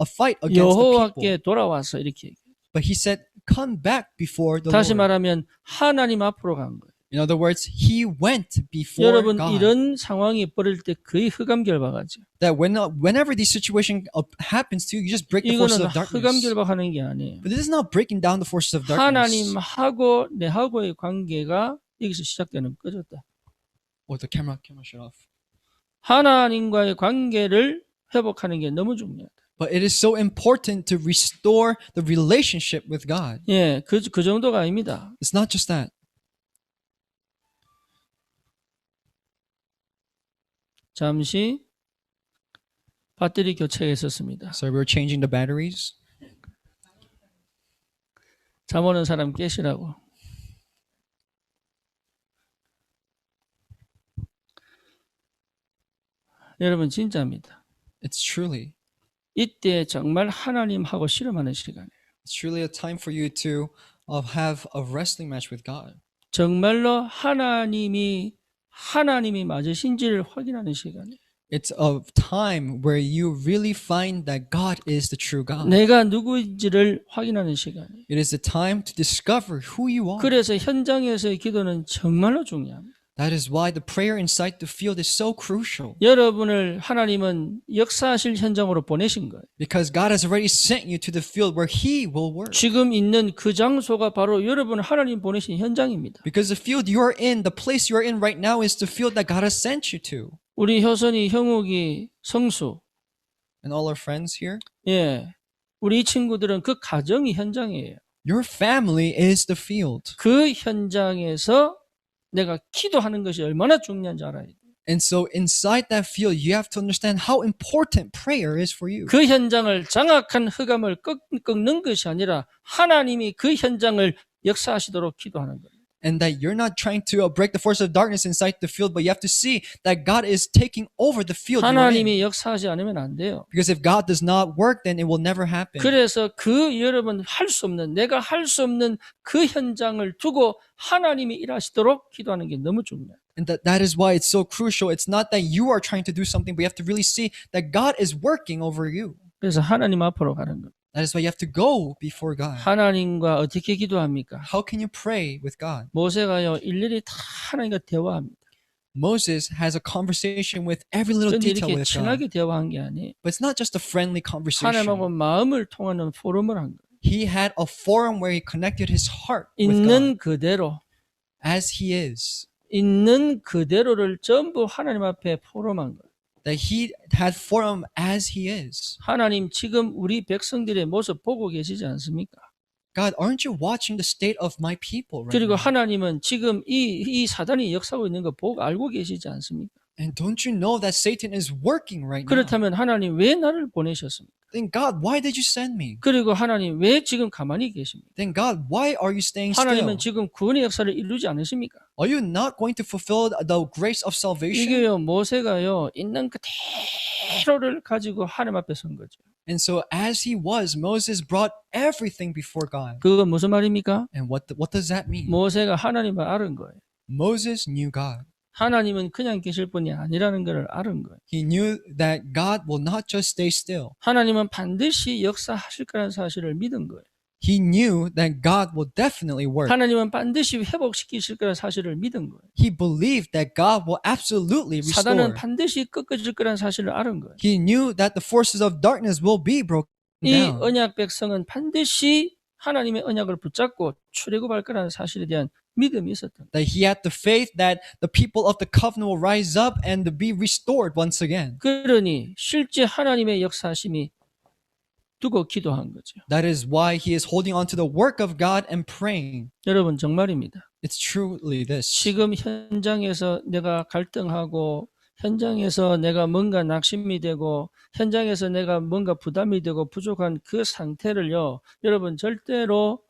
fight against the people. 여호와께 돌아와서 이렇게 얘기해요. But he said, come back before the 다시 Lord. 말하면 하나님 앞으로 간 거예요. In other words, he went before 여러분 God. 이런 상황이 벌어질 때 거의 흑암결박하죠. That whenever this situation happens to you, you just break the forces 이거는 of darkness. 흑암결박하는 게 아니에요. But this is not breaking down the forces of darkness. 하나님하고 내하고의 관계가 여기서 시작되는 꺼졌다. Oh, the camera shut off. 하나님과의 관계를 회복하는 게 너무 중요하다. But it is so important to restore the relationship with God. 예, 그 정도가 아닙니다. It's not just that. 잠시 배터리 교체가 있었습니다. So we were changing the batteries. 잠 오는 사람 깨시라고. 여러분 진짜입니다. It's truly. 이때 정말 하나님하고 씨름하는 시간이에요. It's truly a time for you to have a wrestling match with God. 정말로 하나님이 맞으신지를 확인하는 시간이에요. It's a time where you really find that God is the true God. 내가 누구인지를 확인하는 시간이에요. It is a time to discover who you are. 그래서 현장에서의 기도는 정말로 중요합니다. That is why the prayer inside the field is so crucial. 여러분을 하나님은 역사하실 현장으로 보내신 거예요. Because God has already sent you to the field where He will work. 지금 있는 그 장소가 바로 여러분 하나님 보내신 현장입니다. Because the field you are in, the place you are in right now is the field that God has sent you to. 우리 효선이, 형욱이, 성수, And all our friends here, 예, 우리 이 친구들은 그 가정이 현장이에요. your family is the field. 그 현장에서 내가 기도하는 것이 얼마나 중요한지 알아야 돼요. And so inside that field, you have to understand how important prayer is for you. 그 현장을 장악한 흑암을 꺾는 것이 아니라 하나님이 그 현장을 역사하시도록 기도하는 거예요. And that you're not trying to break the force of darkness inside the field, but you have to see that God is taking over the field you're in. 하나님이 역사하지 않으면 안 돼요. Because if God does not work, then it will never happen. 그래서 그 여러분 할 수 없는, 내가 할 수 없는 그 현장을 두고 하나님이 일하시도록 기도하는 게 너무 중요해요. And that is why it's so crucial. It's not that you are trying to do something, but you have to really see that God is working over you. 그래서 하나님 앞으로 가는 거예요. That is why you have to go before God. 하나님과 어떻게 기도합니까? How can you pray with God? 모세가요 일일이 다 하나님과 대화합니다. Moses has a conversation with every little 그런데 detail 이렇게 with God. 친하게 대화한 게 아니에요. But it's not just a friendly conversation. 하나님하고 마음을 통하는 포럼을 한 거예요. He had a forum where he connected his heart with God 있는 그대로, as he is. 있는 그대로를 전부 하나님 앞에 포럼한 거예요. That he had forum as he is. 하나님 지금 우리 백성들의 모습 보고 계시지 않습니까? God, aren't you watching the state of my people right 그리고 now? 하나님은 지금 이 사단이 역사하고 있는 거 보고 알고 계시지 않습니까? And don't you know that Satan is working right now? 그렇다면 하나님 왜 나를 보내셨습니까? Then God, why did you send me? 그리고 하나님 왜 지금 가만히 계십니까? Then God, why are you staying still? 하나님은 지금 구원의 역사를 이루지 않으십니까? Are you not going to fulfill the grace of salvation? 이게요 모세가요 있는 그대로를 가지고 하나님 앞에 선 거죠. And so as he was, Moses brought everything before God. 그건 무슨 말입니까? And what does that mean? 모세가 하나님을 알은 거예요. Moses knew God. 하나님은 그냥 계실 분이 아니라는 것을 알은 거예요. He knew that God will not just stay still. 하나님은 반드시 역사하실 거라는 사실을 믿은 거예요. He knew that God will definitely work. 하나님은 반드시 회복시키실 거라는 사실을 믿은 거예요. He believed that God will absolutely 사단은 restore. 반드시 꺾어질 거라는 사실을 알은 거예요. He knew that the forces of darkness will be broken 이 down. 언약 백성은 반드시 하나님의 언약을 붙잡고 출애굽할 거라는 사실에 대한 믿음이 있었던 거예요. That he had the faith that the people of the covenant will rise up and be restored once again. 그러니 실제 하나님의 역사심이 두고 기도한 거죠. That is why he is holding on to the work of God and praying. 여러분 정말입니다. It's truly this. 지금 현장에서 내가 갈등하고 현장에서 내가 뭔가 낙심이 되고 현장에서 내가 뭔가 부담이 되고 부족한 그 상태를요. 여러분 절대로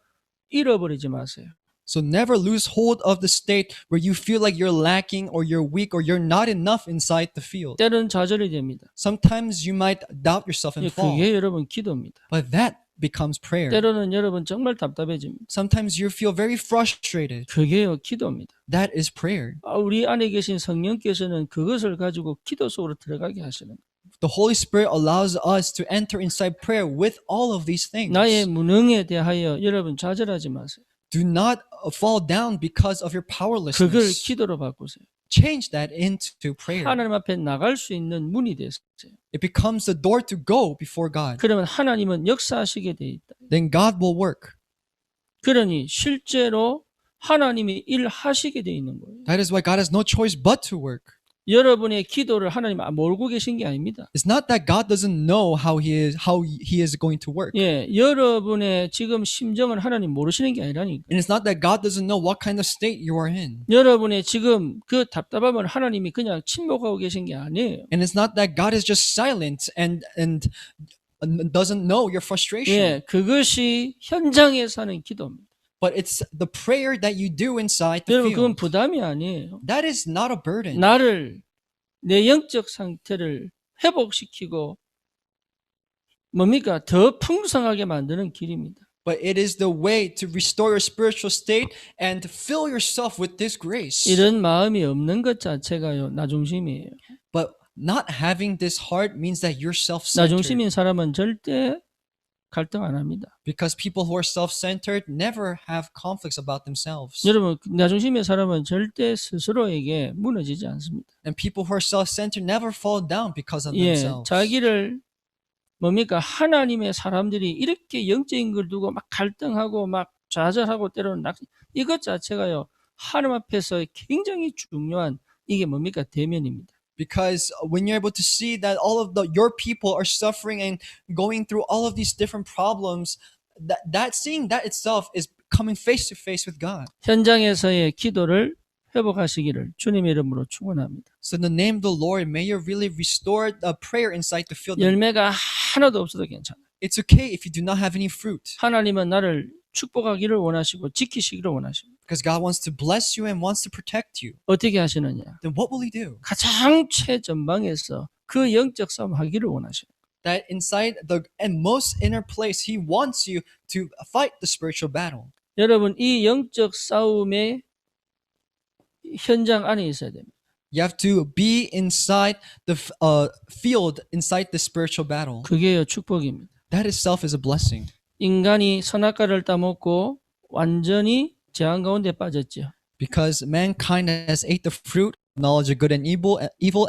잃어버리지 마세요. So never lose hold of the state where you feel like you're lacking or you're weak or you're not enough inside the field. 때로는 좌절이 됩니다. Sometimes you might doubt yourself and fall, 그게 여러분 기도입니다. but that becomes prayer. 때로는 여러분 정말 답답해집니다. Sometimes you feel very frustrated. 그게요 기도입니다. That is prayer. 우리 안에 계신 성령께서는 그것을 가지고 기도 속으로 들어가게 하시는 거예요. The Holy Spirit allows us to enter inside prayer with all of these things. 나의 무능에 대하여 여러분 좌절하지 마세요. Do not fall down because of your 그걸 powerlessness. 기도로 바꾸세요. Change that into prayer. 하나님 앞에 나갈 수 있는 문이 됐어요. It becomes the door to go before God. 그러면 하나님은 역사하시게 돼 있다. Then God will work. 그러니 실제로 하나님이 일하시게 돼 있는 거예요. That is why God has no choice but to work. 여러분의 기도를 하나님 모르고 계신 게 아닙니다. It's not that God doesn't know how he is going to work. 예, 여러분의 지금 심정을 하나님 모르시는 게 아니라니까. And it's not that God doesn't know what kind of state you are in. 여러분의 지금 그 답답함을 하나님이 그냥 침묵하고 계신 게 아니에요. And it's not that God is just silent and doesn't know your frustration. 예, 그것이 현장에서 하는 기도입니다. But it's the prayer that you do inside the 여러분 그건 field. 부담이 아니에요. That is not a burden. 나를 내 영적 상태를 회복시키고 뭡니까? 더 풍성하게 만드는 길입니다. But it is the way to restore your spiritual state and to fill yourself with this grace. 이런 마음이 없는 것 자체가요, 나중심이에요. But not having this heart means that you're self-centered. 나중심인 사람은 절대 갈등 안 합니다. Because people who are self-centered never have conflicts about themselves. 여러분, 나중심의 사람은 절대 스스로에게 무너지지 않습니다. And people who are self-centered never fall down because of 예, themselves. 자기를 뭡니까? 하나님의 사람들이 이렇게 영적인 걸 두고 막 갈등하고 막 좌절하고 때로는 이것 자체가요, 하나님 앞에서 굉장히 중요한 이게 뭡니까? 대면입니다. Because when you're able to see that all of your people are suffering and going through all of these different problems, seeing that itself is coming face to face with God. 현장에서의 기도를 회복하시기를 주님의 이름으로 축원합니다. So in the name of the Lord, may you really restore the prayer inside the field. 열매가 하나도 없어도 괜찮아요. It's okay if you do not have any fruit. 하나님은 나를 축복하기를 원하시고 지키시기를 원하십니다. Because God wants to bless you and wants to protect you. 어떻게 하시느냐? Then what will He do? 가장 최전방에서 그 영적 싸움 하기를 원하셔요. That inside the most inner place, He wants you to fight the spiritual battle. 여러분, 이 영적 싸움의 현장 안에 있어야 됩니다. You have to be inside the field, inside the spiritual battle. 그게요, 축복입니다. That itself is a blessing. 인간이 선악과를 따먹고 완전히 재앙 가운데 빠졌죠. Because mankind has ate the fruit, knowledge of good and evil,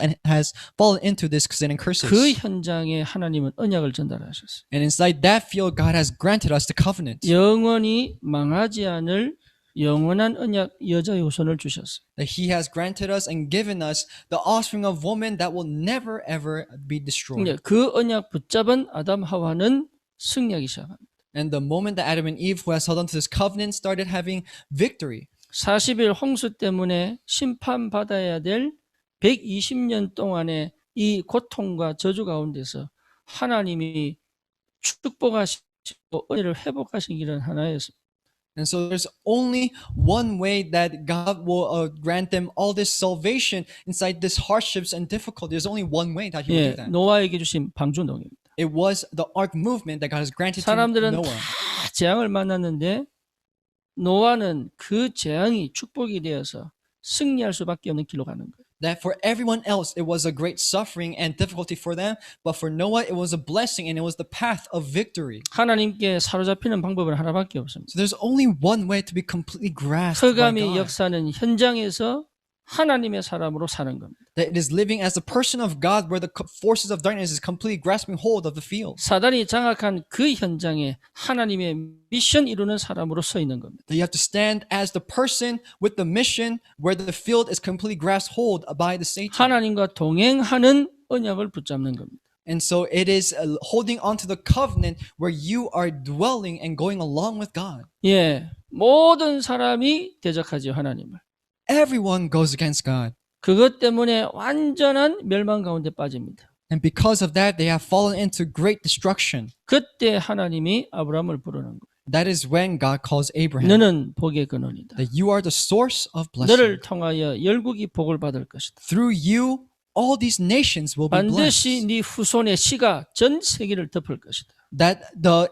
and has fallen into this sin and curses. 그 현장에 하나님은 언약을 전달하셨어요. And inside that field, God has granted us the covenant. 영원히 망하지 않을 영원한 언약 여자의 후손을 주셨어요. That He has granted us and given us the offspring of woman that will never ever be destroyed. 그 언약 붙잡은 아담 하와는 승리하기 시작합니다. And the moment that Adam and Eve, who has held on to this covenant, started having victory. 40일 홍수 때문에 심판받아야 될 120년 동안의 이 고통과 저주 가운데서 하나님이 축복하시고 은혜를 회복하시기는 하나였습니다. And so there's only one way that God will grant them all this salvation inside these hardships and difficulties. There's only one way that He will 예, do that. 노아에게 주신 방주농입니다. It was the ark movement that God has granted to 사람들은 Noah. 다 재앙을 만났는데 노아는 그 재앙이 축복이 되어서 승리할 수밖에 없는 길로 가는 거예요. That for everyone else, it was a great suffering and difficulty for them. But for Noah, it was a blessing and it was the path of victory. 하나님께 사로잡히는 방법은 하나밖에 없습니다. So there's only one way to be completely grasped by 흑암의 God. 역사는 현장에서 하나님의 사람으로 사는 겁니다. That it is living as a person of God where the forces of darkness is completely grasping hold of the field. 사단이 장악한 그 현장에 하나님의 미션 이루는 사람으로 서 있는 겁니다. That you have to stand as the person with the mission where the field is completely grasped hold by the Satan. 하나님과 동행하는 언약을 붙잡는 겁니다. And so it is holding on to the covenant where you are dwelling and going along with God. 예, 모든 사람이 대적하지요, 하나님을. Everyone goes against God. 그것 때문에 완전한 멸망 가운데 빠집니다. And because of that, they have fallen into great destruction. 그때 하나님이 아브라함을 부르는 거예요. That is when God calls Abraham. 너는 복의 근원이다. That you are the source of blessing. 너를 통하여 열국이 복을 받을 것이다. Through you, all these nations will be 반드시 blessed. 네 후손의 씨가 전 세계를 덮을 것이다. That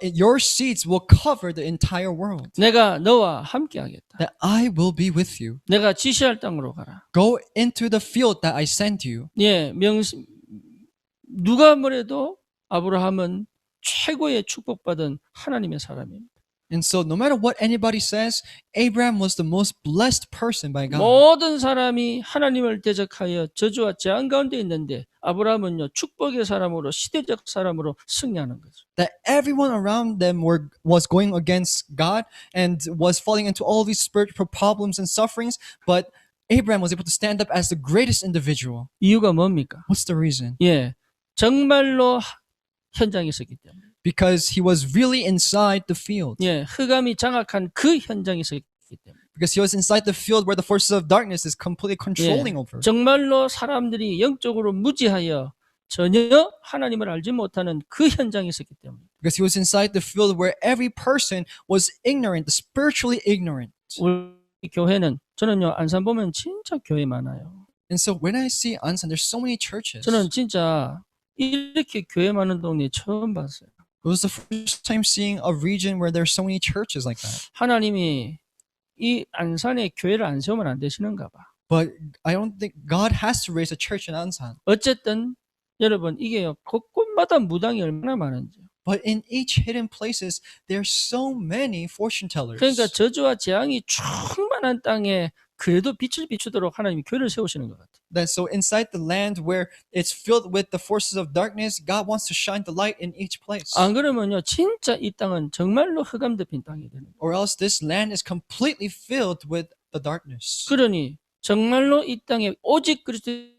your seeds will cover the entire world. 내가 너와 함께하겠다. That I will be with you. 내가 지시할 땅으로 가라. Go into the field that I send you. 예, 누가 뭐래도 아브라함은 최고의 축복받은 하나님의 사람입니다. And so no matter what anybody says, Abraham was the most blessed person by God. 모든 사람이 하나님을 대적하여 저주와 재앙 가운데 있는데 아브라함은요 축복의 사람으로 시대적 사람으로 승리하는 거죠. That everyone around them was going against God and was falling into all these spiritual problems and sufferings, but Abraham was able to stand up as the greatest individual. 이유가 뭡니까? What's the reason? 예, 정말로 현장에 있었기 때문에. Because he was really inside the field. 예, 흑암이 장악한 그 현장에 있었기 때문에. Because he was inside the field where the forces of darkness is completely controlling over. 정말로 사람들이 영적으로 무지하여 전혀 하나님을 알지 못하는 그 현장에 있었기 때문에. Because he was inside the field where every person was ignorant, spiritually ignorant. 우리 교회는 저는요 안산 보면 진짜 교회 많아요. And so when I see Ansan, there's so many churches. 저는 진짜 이렇게 교회 많은 동네 처음 봤어요. It was the first time seeing a region where there's so many churches like that. 하나님이 이 안산에 교회를 안 세우면 안 되시는가 봐. But I don't think God has to raise a church in Ansan. 어쨌든 여러분 이게요, 곳곳마다 무당이 얼마나 많은지. But in each hidden places, there's so many fortune tellers. 그러니까 저주와 재앙이 충만한 땅에 그래도 빛을 비추도록 하나님이 교회를 세우시는 것 같아요. That so inside the land where it's filled with the forces of darkness, God wants to shine the light in each place. 안 그러면요, 진짜 이 땅은 정말로 흑암 덮인 땅이 되는 거예요. Or else this land is completely filled with the darkness. 그러니 정말로 이 땅에 오직 그리스도의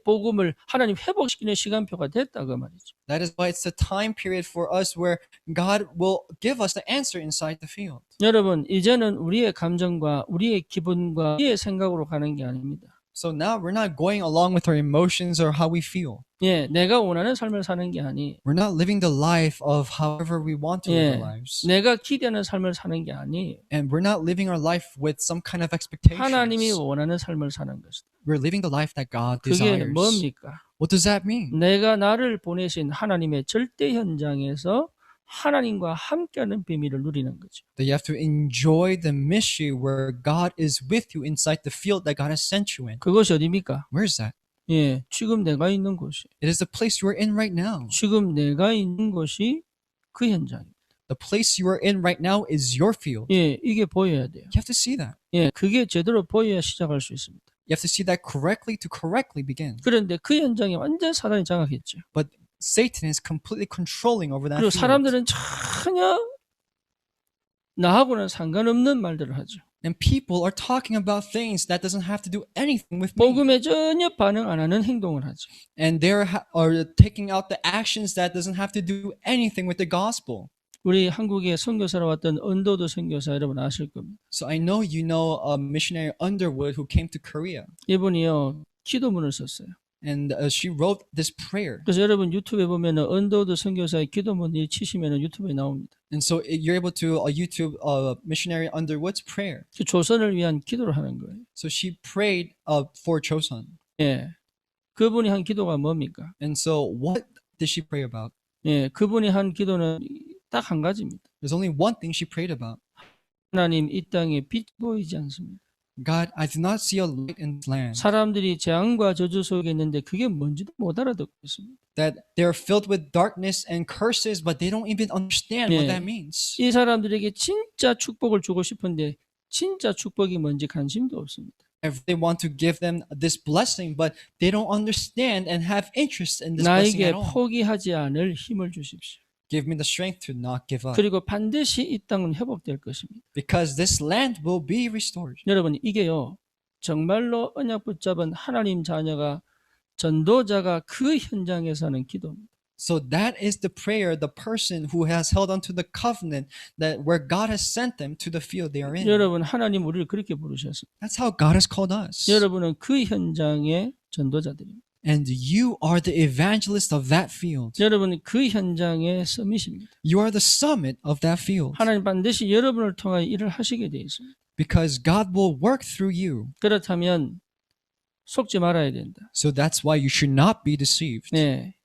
복음을 하나님 회복시키는 시간표가 됐다 그 말이죠. That is why it's the time period for us where God will give us the answer inside the field. 여러분, 이제는 우리의 감정과 우리의 기분과 우리의 생각으로 가는 게 아닙니다. So now we're not going along with our emotions or how we feel. 예, 내가 원하는 삶을 사는 게 아니, We're not living the life of however we want to live 예, our lives. 내가 기대하는 삶을 사는 게 아니, And we're not living our life with some kind of expectations. 하나님이 원하는 삶을 사는 것이다. We're living the life that God 그게 desires. 뭡니까? What does that mean? 내가 나를 보내신 하나님의 절대 현장에서 하나님과 함께하는 비밀을 누리는 거죠. That you have to enjoy the mystery where God is with you inside the field that God has sent you in. 그것이 어디입니까? Where is that? 예, 지금 내가 있는 곳이. It is the place you are in right now. 지금 내가 있는 곳이 그 현장입니다. The place you are in right now is your field. 예, 이게 보여야 돼요. You have to see that. 예, 그게 제대로 보여야 시작할 수 있습니다. You have to see that correctly to correctly begin. 그런데 그 현장에 완전 사단이 장악했죠. But Satan is completely controlling over that 그리고 field. 사람들은 전혀 나하고는 상관없는 말들을 하죠. And people are talking about things that doesn't have to do anything with me. 복음에 전혀 반응 안 하는 행동을 하죠. And they are taking out the actions that doesn't have to do anything with the gospel. 우리 한국에 선교사로 왔던 언더우드 선교사 여러분 아실 겁니다. So I know you know missionary Underwood who came to Korea. 이분이요, 기도문을 썼어요. And she wrote this prayer. 그래서 여러분 유튜브에 보면은 언더우드 선교사의 기도문을 치시면은 유튜브에 나옵니다. And so you're able to YouTube missionary Underwood's prayer. 그 조선을 위한 기도를 하는 거예요. So she prayed for Chosun. 예, 그분이 한 기도가 뭡니까? And so what did she pray about? 예, 그분이 한 기도는 딱 한 가지입니다. There's only one thing she prayed about. 하나님, 이 땅에 빛 보이지 않습니다. God, I do not see a light in this land. 사람들이 재앙과 저주 속에 있는데 그게 뭔지도 못 알아듣고 있습니다. That they're filled with darkness and curses, but they don't even understand what 예. that means. 이 사람들에게 진짜 축복을 주고 싶은데 진짜 축복이 뭔지 관심도 없습니다. If they want to give them this blessing, but they don't understand and have interest in this blessing 나에게 at all. 포기하지 않을 힘을 주십시오. Give me the strength to not give up. 그리고 반드시 이 땅은 회복될 것입니다. Because this land will be restored. 여러분, 이게요, 정말로 언약 붙잡은 하나님 자녀가, 전도자가 그 현장에서 하는 기도입니다. So that is the prayer, the person who has held onto the covenant that where God has sent them to the field they are in. 여러분, 하나님 우리를 그렇게 부르셨습니다. That's how God has called us. 여러분은 그 현장의 전도자들입니다. And you are the evangelist of that field. 여러분은 그 현장의 서밋입니다. You are the summit of that field. 하나님 반드시 여러분을 통하여 일을 하시게 되어 있습니다. Because God will work through you. 그렇다면 속지 말아야 된다. So that's why you should not be deceived. 네,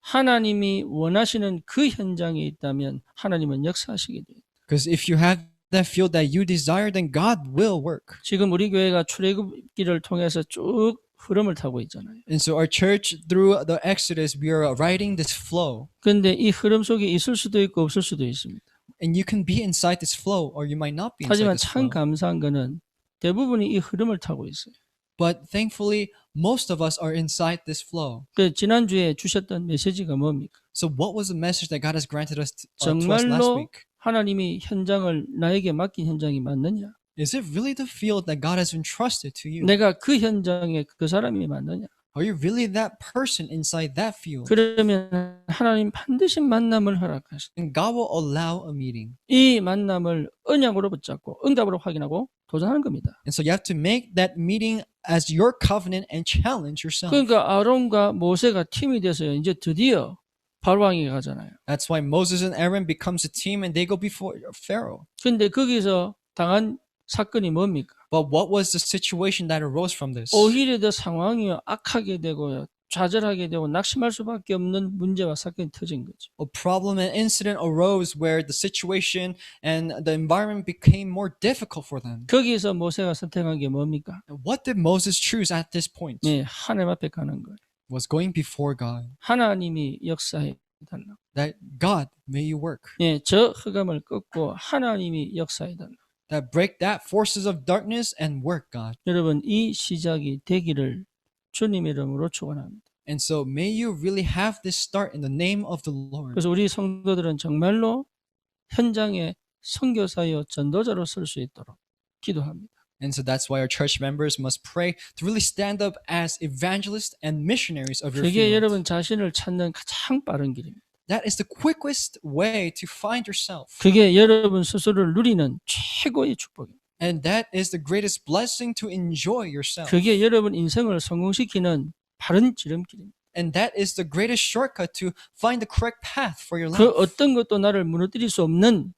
하나님이 원하시는 그 현장에 있다면 하나님은 역사하시게 돼요. Because if you have that field that you desire, then God will work. 지금 우리 교회가 출애굽기를 통해서 쭉 흐름을 타고 있잖아요. And so our church, through the Exodus, we are riding this flow. 그런데 이 흐름 속에 있을 수도 있고 없을 수도 있습니다. And you can be inside this flow, or you might not be inside 하지만 this 참 flow. 감사한 거는 대부분이 이 흐름을 타고 있어요. But thankfully, most of us are inside this flow. 그 지난주에 주셨던 메시지가 뭡니까? So what was the message that God has granted us to us last 정말로 week? 하나님이 현장을 나에게 맡긴 현장이 맞느냐? Is it really the field that God has entrusted to you? 내가 그 현장에 그 사람이 맞느냐? Are you really that person inside that field? 그러면 하나님 반드시 만남을 허락하시다. And God will allow a meeting. 이 만남을 언약으로 붙잡고 응답으로 확인하고 도전하는 겁니다. And so you have to make that meeting as your covenant and challenge yourself. 그러니까 아론과 모세가 팀이 돼서요. 이제 드디어 바로왕에게 가잖아요. That's why Moses and Aaron becomes a team and they go before Pharaoh. 근데 거기서 당한 사건이 뭡니까? But what was the situation that arose from this? 오히려 더 상황이 악하게 되고요. 좌절하게 되고 낙심할 수밖에 없는 문제와 사건이 터진 거죠. A problem and incident arose where the situation and the environment became more difficult for them. 거기서 모세가 선택한 게 뭡니까? And what did Moses choose at this point? 네, 하나님 앞에 가는 거예요. Was going before God. 하나님이 역사해 달라. That God, may you work. 예, 저 흑암을 꺾고 하나님이 역사해 달라. That break that forces of darkness and work, God. 여러분, 이 시작이 되기를 주님의 이름으로 축원합니다. And so may you really have this start in the name of the Lord. 그래서 우리 성도들은 정말로 현장에 선교사여 전도자로 쓸 수 있도록 기도합니다. And so that's why our church members must pray to really stand up as evangelists and missionaries of your 그게 field. 여러분 자신을 찾는 가장 빠른 길입니다. That is the quickest way to find yourself. 그게 여러분 스스로를 누리는 최고의 축복입니다. And that is the greatest blessing to enjoy yourself. 그게 여러분 인생을 성공시키는 바른 지름길입니다. And that is the greatest shortcut to find the correct path for your 그 life. 어떤 것도 나를 무너뜨릴 수 없는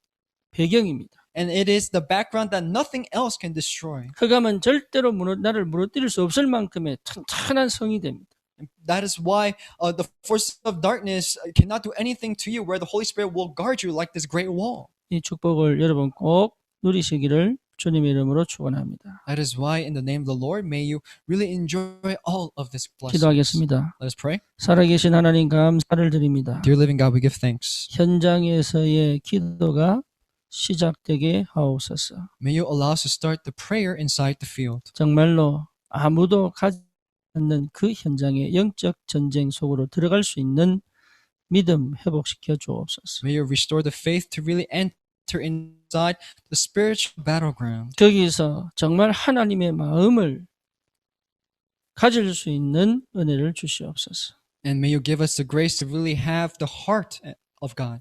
배경입니다. And it is the background that nothing else can destroy. 흑암은 절대로 나를 무너뜨릴 수 없을 만큼의 튼튼한 성이 됩니다. That is why the forces of darkness cannot do anything to you, where the Holy Spirit will guard you like this great wall. 이 축복을 여러분 꼭 누리시기를 주님의 이름으로 축원합니다. That is why in the name of the Lord, may you really enjoy all of this blessing. 기도하겠습니다. Let us pray. 살아계신 하나님 감사를 드립니다. Dear living God, we give thanks. 현장에서의 기도가 시작되게 하옵소서. May you allow us to start the prayer inside the field. 정말로 아무도 가지 않는 그 현장의 영적 전쟁 속으로 들어갈 수 있는 믿음 회복시켜 주옵소서. May you restore the faith to really enter inside the spiritual battleground. 거기서 정말 하나님의 마음을 가질 수 있는 은혜를 주시옵소서. And may you give us the grace to really have the heart of God.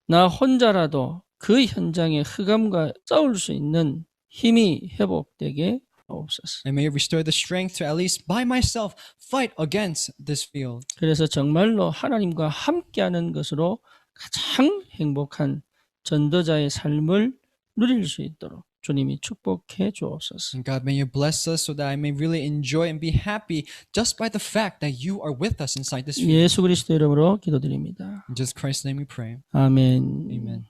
나 혼자라도 그 현장의 흑암과 싸울 수 있는 힘이 회복되게 하옵소서. And may you restore the strength to at least by myself fight against this field. 그래서 정말로 하나님과 함께하는 것으로 가장 행복한 전도자의 삶을 누릴 수 있도록 주님이 축복해 주옵소서. And God, may you bless us so that I may really enjoy and be happy just by the fact that you are with us inside this field. 예수 그리스도 이름으로 기도드립니다. In Jesus Christ's name we pray. 아멘. Amen.